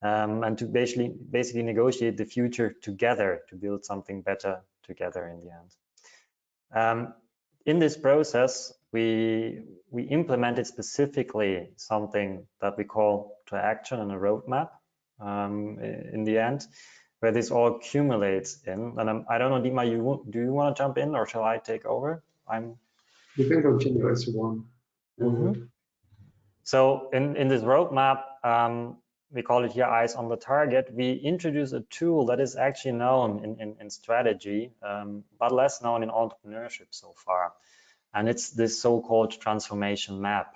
Speaker 3: and to basically negotiate the future together to build something better together in the end. In this process, we implemented specifically something that we call to action and a roadmap in the end, where this all accumulates in. And I don't know, Dietmar, do you want to jump in or shall I take over?
Speaker 2: You can continue as you want.
Speaker 3: Mm-hmm. So in this roadmap, we call it here eyes on the target. We introduce a tool that is actually known in strategy, but less known in entrepreneurship so far. And it's this so-called transformation map.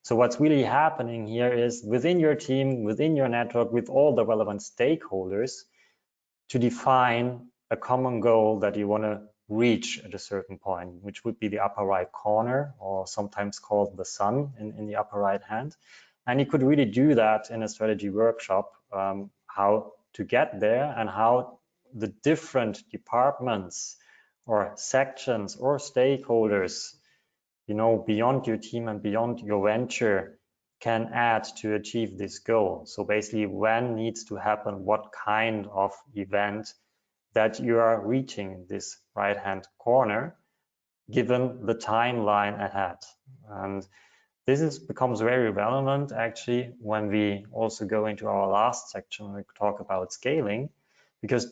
Speaker 3: So what's really happening here is within your team, within your network, with all the relevant stakeholders, to define a common goal that you want to reach at a certain point, which would be the upper right corner, or sometimes called the sun in the upper right hand. And you could really do that in a strategy workshop, how to get there and how the different departments or sections or stakeholders, you know, beyond your team and beyond your venture can add to achieve this goal. So basically, when needs to happen, what kind of event that you are reaching this right-hand corner, given the timeline ahead. And this becomes very relevant actually when we also go into our last section when we talk about scaling, because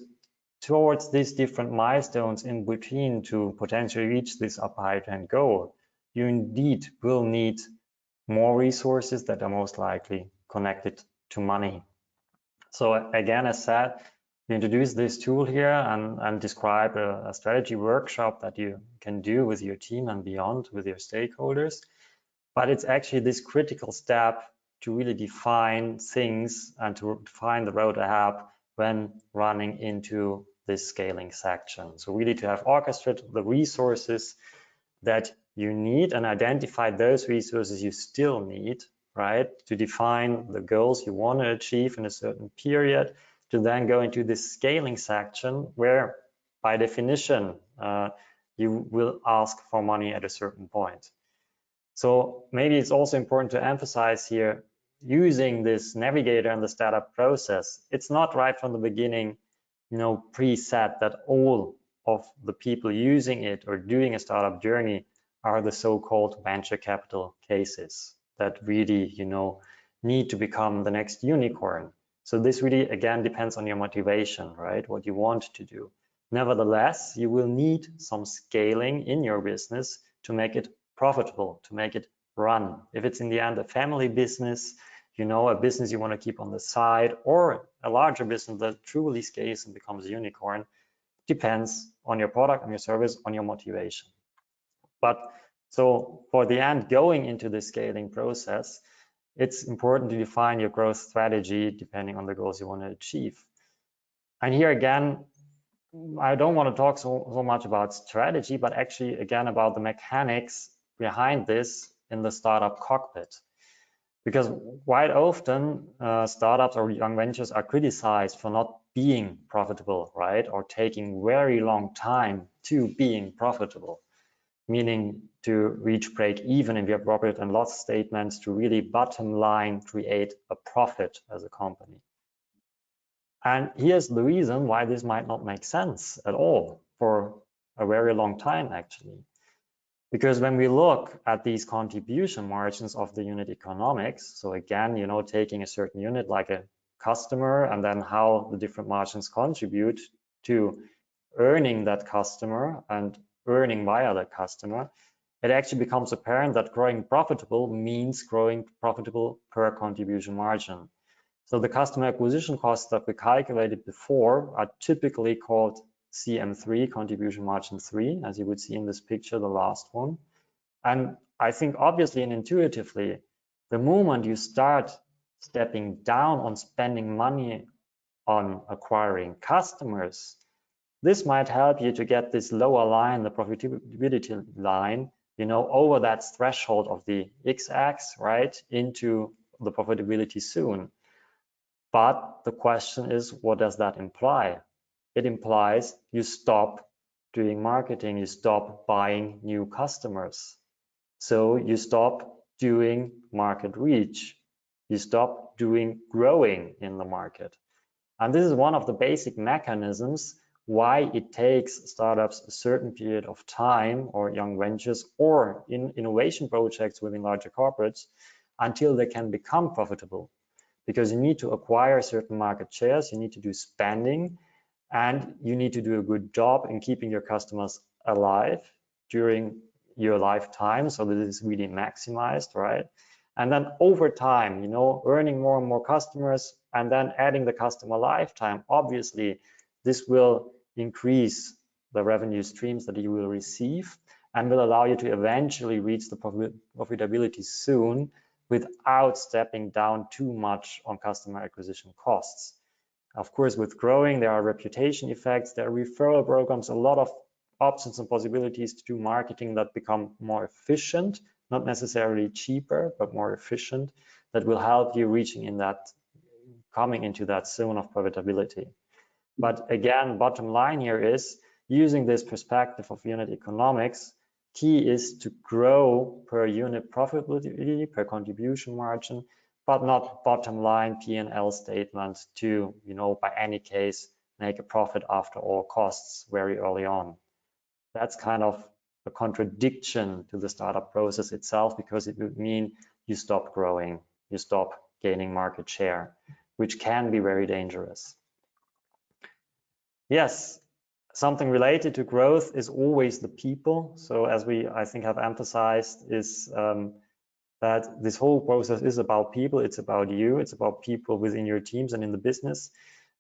Speaker 3: towards these different milestones in between to potentially reach this upper right-hand goal, you indeed will need more resources that are most likely connected to money. So again, as said, we introduce this tool here and describe a strategy workshop that you can do with your team and beyond with your stakeholders. But it's actually this critical step to really define things and to define the road ahead when running into this scaling section. So really to have orchestrated the resources that you need and identify those resources you still need, right? To define the goals you want to achieve in a certain period, to then go into this scaling section where by definition, you will ask for money at a certain point. So maybe it's also important to emphasize here, using this navigator and the startup process, it's not right from the beginning, you know, preset that all of the people using it or doing a startup journey are the so-called venture capital cases that really, you know, need to become the next unicorn. So this really, again, depends on your motivation, right? What you want to do. Nevertheless, you will need some scaling in your business to make it profitable, to make it run. If it's in the end a family business, you know, a business you want to keep on the side, or a larger business that truly scales and becomes a unicorn, depends on your product, on your service, on your motivation. But so for the end, going into the scaling process, it's important to define your growth strategy depending on the goals you want to achieve. And here again, I don't want to talk so much about strategy, but actually again about the mechanics behind this in the startup cockpit. Because quite often startups or young ventures are criticized for not being profitable, right? Or taking very long time to being profitable, meaning to reach break even in your profit and loss statements, to really bottom line create a profit as a company. And here's the reason why this might not make sense at all for a very long time, actually. Because when we look at these contribution margins of the unit economics, so again, you know, taking a certain unit like a customer and then how the different margins contribute to earning that customer and earning via that customer, it actually becomes apparent that growing profitable means growing profitable per contribution margin. So the customer acquisition costs that we calculated before are typically called CM3, contribution margin 3, as you would see in this picture, the last one. And I think obviously and intuitively, the moment you start stepping down on spending money on acquiring customers, this might help you to get this lower line, the profitability line, you know, over that threshold of the X-axis, right, into the profitability soon. But the question is, what does that imply? It implies you stop doing marketing, you stop buying new customers. So you stop doing market reach, you stop doing growing in the market. And this is one of the basic mechanisms why it takes startups a certain period of time, or young ventures, or in innovation projects within larger corporates, until they can become profitable. Because you need to acquire certain market shares, you need to do spending, and you need to do a good job in keeping your customers alive during your lifetime, so that it is really maximized, right? And then over time, you know, earning more and more customers and then adding the customer lifetime, obviously, this will increase the revenue streams that you will receive and will allow you to eventually reach the profitability soon without stepping down too much on customer acquisition costs. Of course, with growing, there are reputation effects, there are referral programs, a lot of options and possibilities to do marketing that become more efficient, not necessarily cheaper, but more efficient, that will help you reaching in that, coming into that zone of profitability. But again, bottom line here is, using this perspective of unit economics, key is to grow per unit profitability, per contribution margin, but not bottom line P&L statements to, you know, by any case, make a profit after all costs very early on. That's kind of a contradiction to the startup process itself, because it would mean you stop growing, you stop gaining market share, which can be very dangerous. Yes, something related to growth is always the people. So as we, I think, have emphasized, is that this whole process is about people, it's about you, it's about people within your teams and in the business.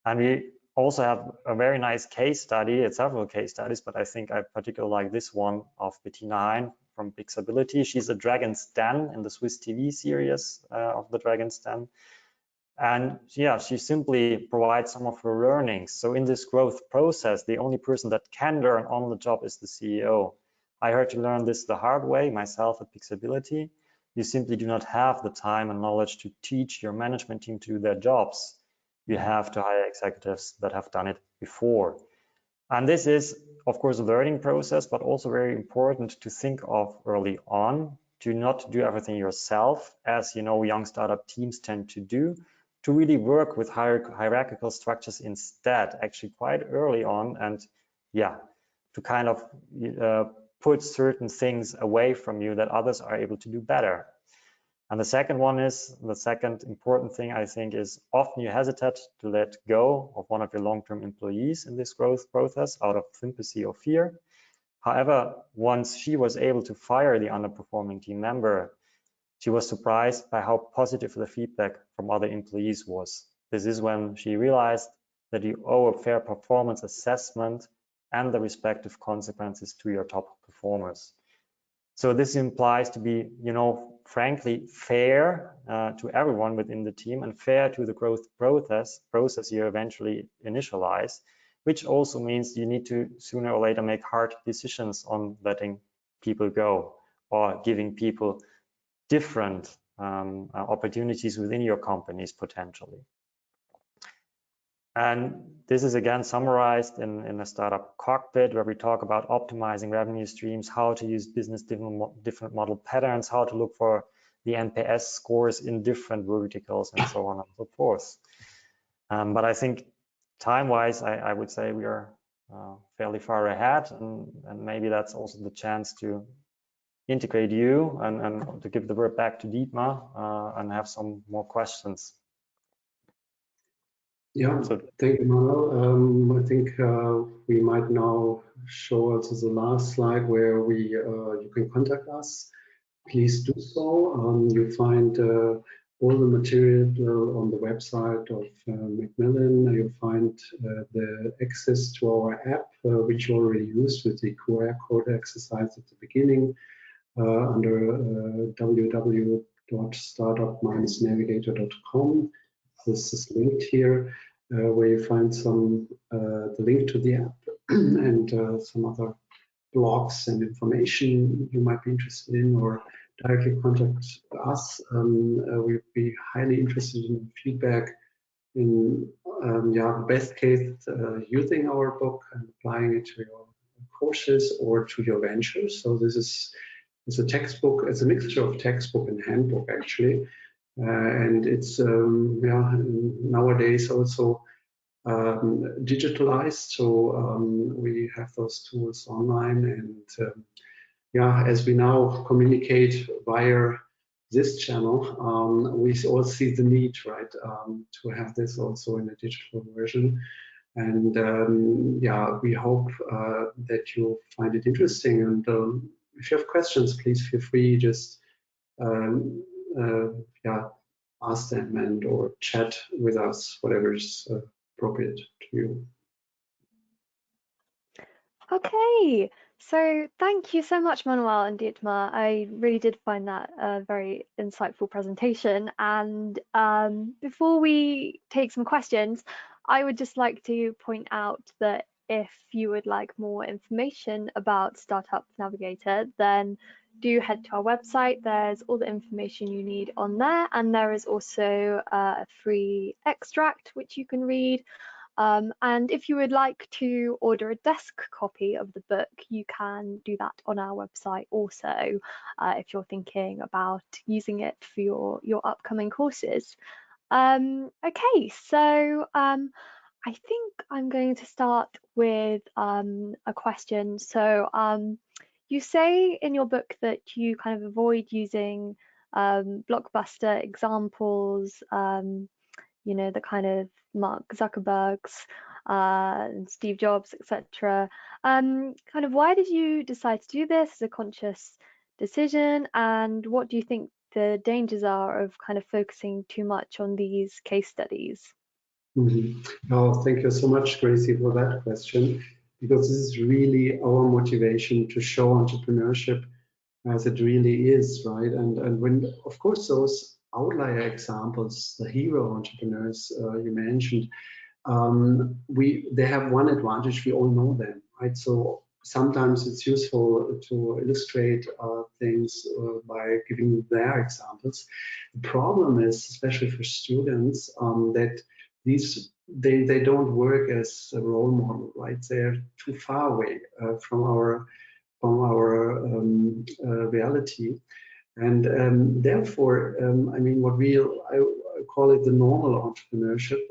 Speaker 3: And we also have a very nice case study, it's several case studies, but I think I particularly like this one of Bettina Hein from Pixability. She's a Dragon's Den in the Swiss TV series of the Dragon's Den. And yeah, she simply provides some of her learnings. So in this growth process, the only person that can learn on the job is the CEO. I had to learn this the hard way myself at Pixability. You simply do not have the time and knowledge to teach your management team to do their jobs. You have to hire executives that have done it before. And this is, of course, a learning process, but also very important to think of early on, to not do everything yourself, as you know, young startup teams tend to do, to really work with hierarchical structures instead, actually quite early on, and yeah, to kind of put certain things away from you that others are able to do better. And the second one is, the second important thing I think is, often you hesitate to let go of one of your long-term employees in this growth process out of sympathy or fear. However, once she was able to fire the underperforming team member, she was surprised by how positive the feedback from other employees was. This is when she realized that you owe a fair performance assessment and the respective consequences to your top performers. So this implies to be, you know, frankly, fair to everyone within the team and fair to the growth process you eventually initialize, which also means you need to sooner or later make hard decisions on letting people go or giving people different opportunities within your companies potentially. And this is again summarized in a startup cockpit, where we talk about optimizing revenue streams, how to use business different model patterns, how to look for the NPS scores in different verticals, and so on and so forth. But I think time-wise, I would say we are fairly far ahead, and maybe that's also the chance to integrate you and to give the word back to Dietmar and have some more questions.
Speaker 2: Yeah, thank you, Manuel. I think we might now show also the last slide where you can contact us. Please do so. You find all the material on the website of Macmillan. You'll find the access to our app, which you already used with the QR code exercise at the beginning under www.startup-navigator.com. This is linked here, where you find the link to the app and some other blogs and information you might be interested in, or directly contact us. We'd be highly interested in feedback in the best case using our book and applying it to your courses or to your ventures. So this is a textbook. It's a mixture of textbook and handbook, actually. And it's nowadays also digitalized, so we have those tools online, and as we now communicate via this channel, we all see the need, right, to have this also in a digital version. And we hope that you find it interesting, and if you have questions, please feel free, just ask them and or chat with us, whatever is appropriate to you.
Speaker 1: Okay, so thank you so much, Manuel and Dietmar. I really did find that a very insightful presentation. And before we take some questions, I would just like to point out that if you would like more information about Startup Navigator, then do head to our website. There's all the information you need on there, and there is also a free extract which you can read. And if you would like to order a desk copy of the book, you can do that on our website also, if you're thinking about using it for your upcoming courses. Okay, so I think I'm going to start with a question. So you say in your book that you kind of avoid using blockbuster examples, you know, the kind of Mark Zuckerberg's and Steve Jobs, etc. Kind of why did you decide to do this as a conscious decision, and what do you think the dangers are of kind of focusing too much on these case studies?
Speaker 2: Oh, thank you so much, Gracie, for that question, because this is really our motivation to show entrepreneurship as it really is, right? And when, of course, those outlier examples, the hero entrepreneurs you mentioned, they have one advantage: we all know them, right? So sometimes it's useful to illustrate things by giving their examples. The problem is, especially for students, that they don't work as a role model, right? They're too far away from our reality, and therefore, I mean, I call it the normal entrepreneurship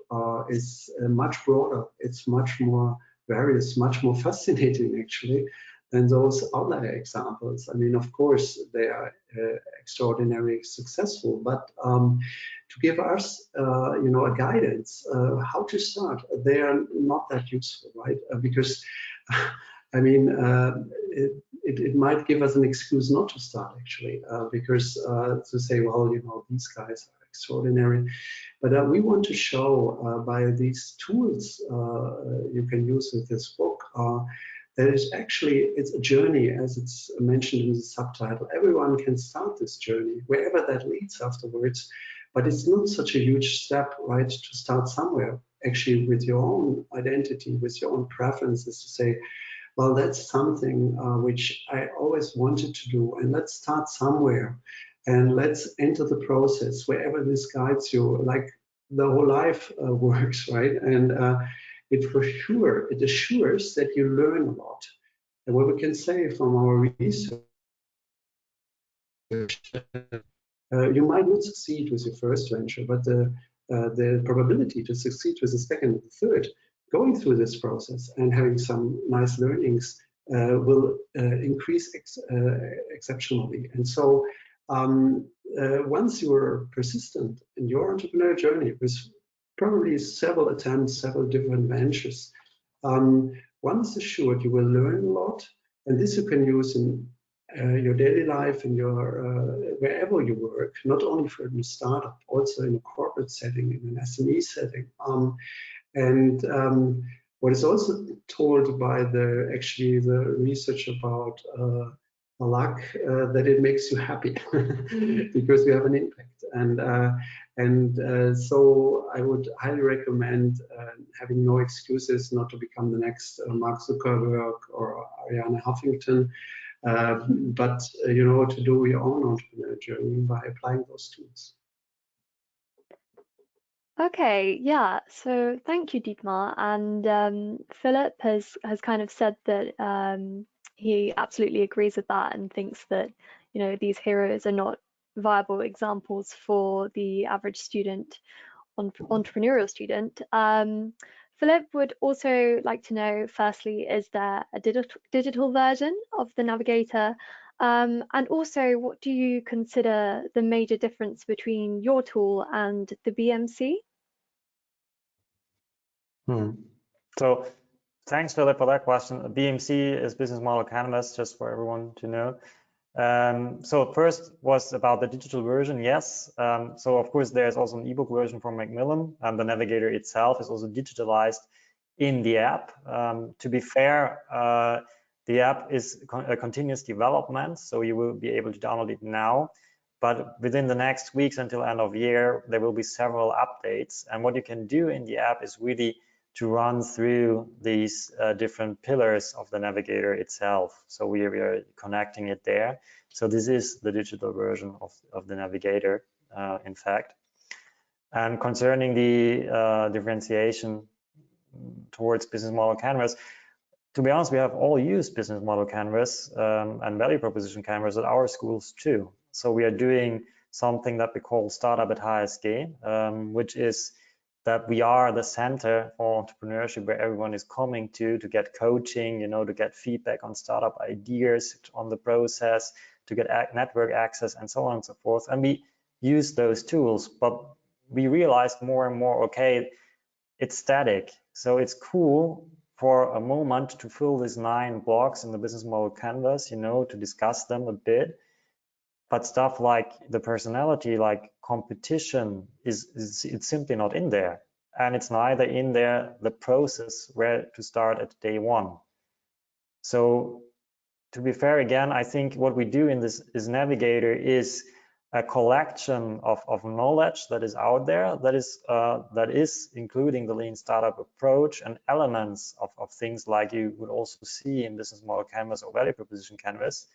Speaker 2: is much broader. It's much more various, much more fascinating, actually, than those outlier examples. I mean, of course, they are extraordinarily successful, but to give us, a guidance how to start, they are not that useful, right? Because I mean, it might give us an excuse not to start, actually, because to say, well, these guys are extraordinary. But we want to show by these tools you can use with this book that it's a journey, as it's mentioned in the subtitle. Everyone can start this journey, wherever that leads afterwards. But it's not such a huge step, right, to start somewhere, actually, with your own identity, with your own preferences, to say, well, that's something which I always wanted to do, and let's start somewhere, and let's enter the process wherever this guides you. Like the whole life works, right? And it for sure, it assures that you learn a lot. And what we can say from our research, you might not succeed with your first venture, but the probability to succeed with the second and third, going through this process and having some nice learnings will increase exceptionally. And so once you're persistent in your entrepreneurial journey with probably several attempts, several different ventures, one is assured you will learn a lot, and this you can use in your daily life, in your wherever you work, not only for a startup, also in a corporate setting, in an SME setting. What is also told by the research about luck, that it makes you happy because you have an impact. So I would highly recommend having no excuses not to become the next Mark Zuckerberg or Ariana Huffington, but to do your own entrepreneurial journey by applying those tools.
Speaker 1: Okay, yeah. So thank you, Dietmar. And Philip has kind of said that he absolutely agrees with that and thinks that these heroes are not viable examples for the average student, entrepreneurial student. Philip would also like to know, firstly, is there a digital version of the Navigator? And also, what do you consider the major difference between your tool and the BMC?
Speaker 3: So thanks, Philip, for that question. BMC is Business Model Canvas, just for everyone to know. So first was about the digital version, yes. So of course, there's also an ebook version from Macmillan, and the Navigator itself is also digitalized in the app. To be fair, the app is a continuous development, so you will be able to download it now. But within the next weeks until end of year, there will be several updates. And what you can do in the app is really to run through these different pillars of the Navigator itself. So we are connecting it there. So this is the digital version of the Navigator, in fact. And concerning the differentiation towards Business Model Canvas, to be honest, we have all used Business Model Canvas and Value Proposition Canvas at our schools too. So we are doing something that we call Startup at HSG, which is that we are the center for entrepreneurship where everyone is coming to get coaching, to get feedback on startup ideas, on the process, to get network access and so on and so forth. And we use those tools, but we realized more and more, okay, it's static. So it's cool for a moment to fill these 9 blocks in the Business Model Canvas, to discuss them a bit. But stuff like the personality, like competition, it's simply not in there. And it's neither in there the process where to start at day 1. So to be fair, again, I think what we do in this Navigator is a collection of knowledge that is out there, that is including the lean startup approach and elements of things like you would also see in Business Model Canvas or Value Proposition Canvas,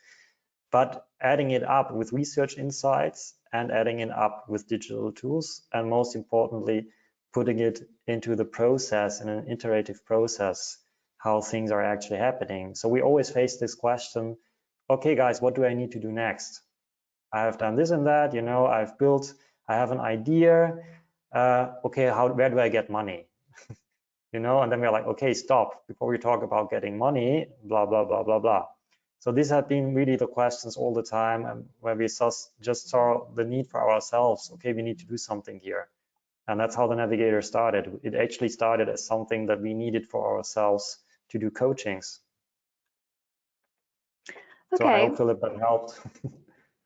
Speaker 3: but adding it up with research insights and adding it up with digital tools, and most importantly, putting it into the process, in an iterative process, how things are actually happening. So we always face this question, okay, guys, what do I need to do next? I have done this and that, I have an idea. Okay, where do I get money? And then we're like, okay, stop. Before we talk about getting money, blah, blah, blah, blah, blah. So these have been really the questions all the time, and where we just saw the need for ourselves. Okay, we need to do something here. And that's how the Navigator started. It actually started as something that we needed for ourselves to do coachings.
Speaker 1: Okay.
Speaker 3: So I hope, Philip, that helped.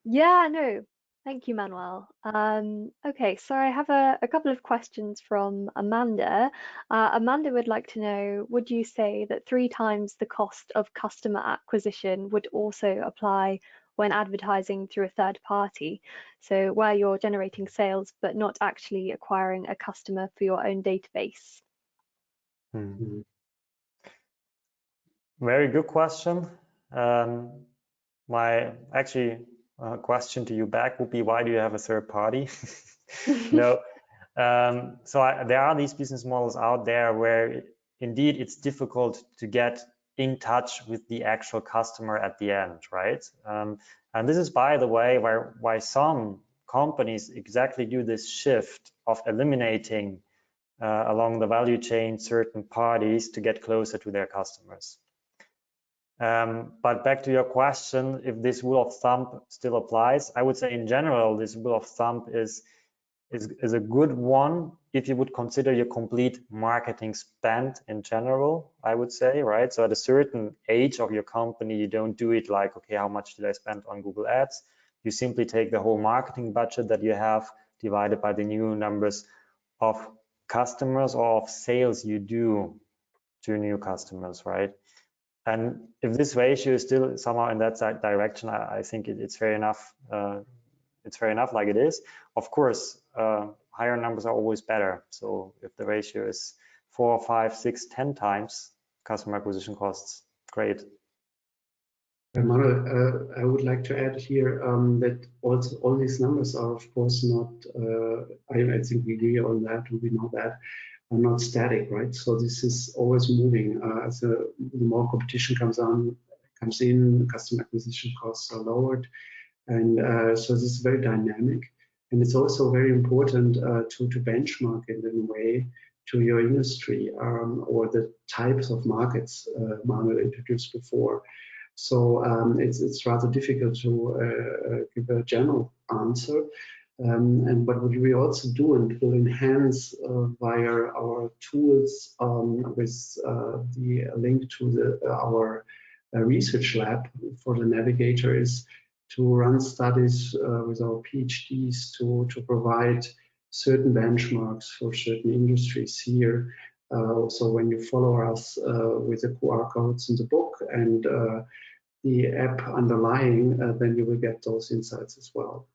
Speaker 1: Yeah, no, thank you, Manuel. Okay, so I have a couple of questions from Amanda. Amanda would like to know, would you say that 3 times the cost of customer acquisition would also apply when advertising through a third party? So where you're generating sales, but not actually acquiring a customer for your own database?
Speaker 3: Very good question. My question to you back would be, why do you have a third party? No, There are these business models out there where indeed it's difficult to get in touch with the actual customer at the end, right? And this is, by the way, why some companies exactly do this shift of eliminating along the value chain certain parties to get closer to their customers. But back to your question, if this rule of thumb still applies, I would say in general, this rule of thumb is a good one if you would consider your complete marketing spend in general, I would say, right? So at a certain age of your company, you don't do it like, okay, how much did I spend on Google Ads? You simply take the whole marketing budget that you have divided by the new numbers of customers or of sales you do to new customers, right? And if this ratio is still somehow in that direction, I think it's fair enough. It's fair enough like it is. Of course, higher numbers are always better. So if the ratio is 4, 5, 6, 10 times customer acquisition costs, great.
Speaker 2: Manuel, I would like to add here that also all these numbers are, of course, not, I think we agree on that, we know that, are not static, right? So this is always moving. As the more competition comes in, customer acquisition costs are lowered. And so this is very dynamic. And it's also very important to benchmark it in a way to your industry or the types of markets Manuel introduced before. So it's rather difficult to give a general answer. But what we also do and will enhance via our tools with the link to our research lab for the Navigator is to run studies with our PhDs to provide certain benchmarks for certain industries here. So when you follow us with the QR codes in the book and the app underlying, then you will get those insights as well.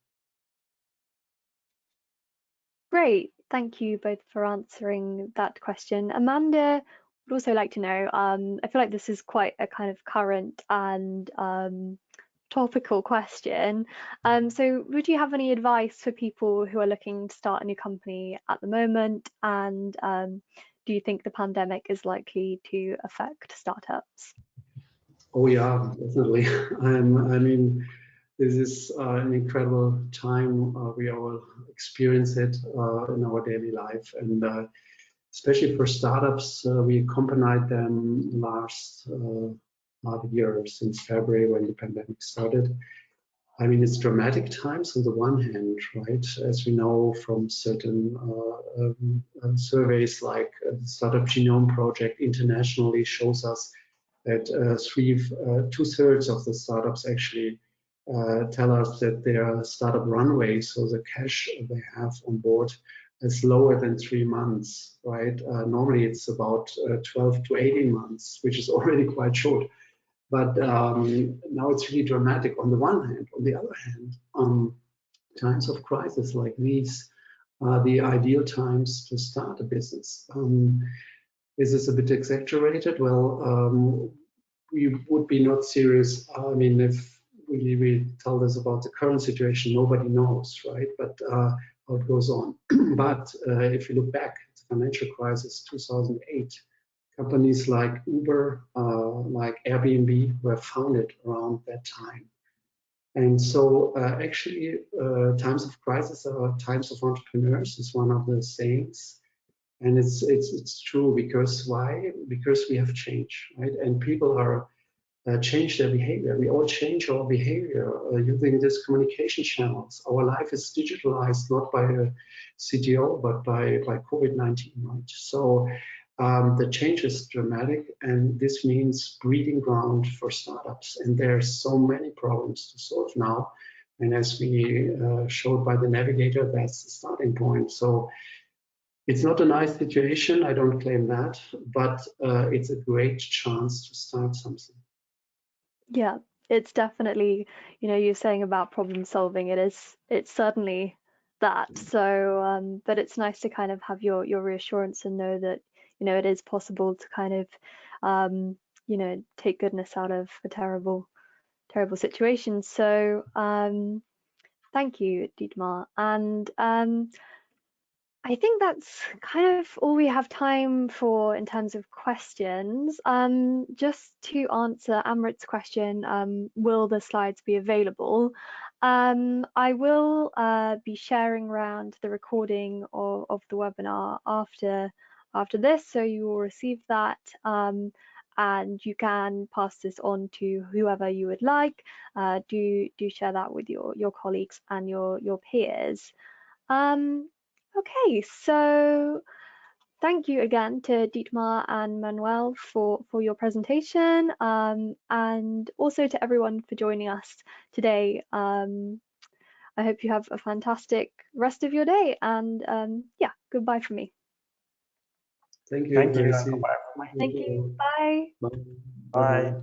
Speaker 1: Great, thank you both for answering that question. Amanda would also like to know, I feel like this is quite a kind of current and topical question. So would you have any advice for people who are looking to start a new company at the moment? And do you think the pandemic is likely to affect startups?
Speaker 2: Oh yeah, definitely. I mean, this is an incredible time. We all experience it in our daily life, and especially for startups, we accompanied them last half year since February when the pandemic started. I mean, it's dramatic times on the one hand, right? As we know from certain surveys like the Startup Genome Project internationally shows us that 2/3 of the startups actually tell us that their startup runway, so the cash they have on board, is lower than 3 months, right? Normally it's about 12 to 18 months, which is already quite short. But now it's really dramatic on the one hand. On the other hand, times of crisis like these are the ideal times to start a business. Is this a bit exaggerated? Well, we would be not serious. I mean, if we tell this about the current situation, nobody knows, right? But how it goes on. But if you look back at the financial crisis, 2008, companies like Uber, like Airbnb were founded around that time. And so actually, times of crisis are times of entrepreneurs is one of the sayings. And it's true because why? Because we have changed, right? And people are change their behavior. We all change our behavior using these communication channels. Our life is digitalized not by a CTO, but by COVID-19, right? So the change is dramatic, and this means breeding ground for startups. And there are so many problems to solve now. And as we showed by the Navigator, that's the starting point. So it's not a nice situation, I don't claim that, but it's a great chance to start something.
Speaker 1: Yeah, it's definitely, you're saying about problem solving, it's certainly that. So, but it's nice to kind of have your reassurance and know that, it is possible to kind of, take goodness out of a terrible situation. So, thank you, Dietmar. And I think that's kind of all we have time for in terms of questions. Just to answer Amrit's question, will the slides be available? I will be sharing around the recording of the webinar after this, so you will receive that, and you can pass this on to whoever you would like. Do share that with your colleagues and your peers. Okay, so thank you again to Dietmar and Manuel for your presentation, and also to everyone for joining us today. I hope you have a fantastic rest of your day, and yeah, goodbye from me.
Speaker 2: Thank you,
Speaker 3: Thank you.
Speaker 2: Gracie.
Speaker 3: Goodbye.
Speaker 1: Thank you. Bye.
Speaker 2: Bye.
Speaker 3: Bye.
Speaker 2: Bye-bye.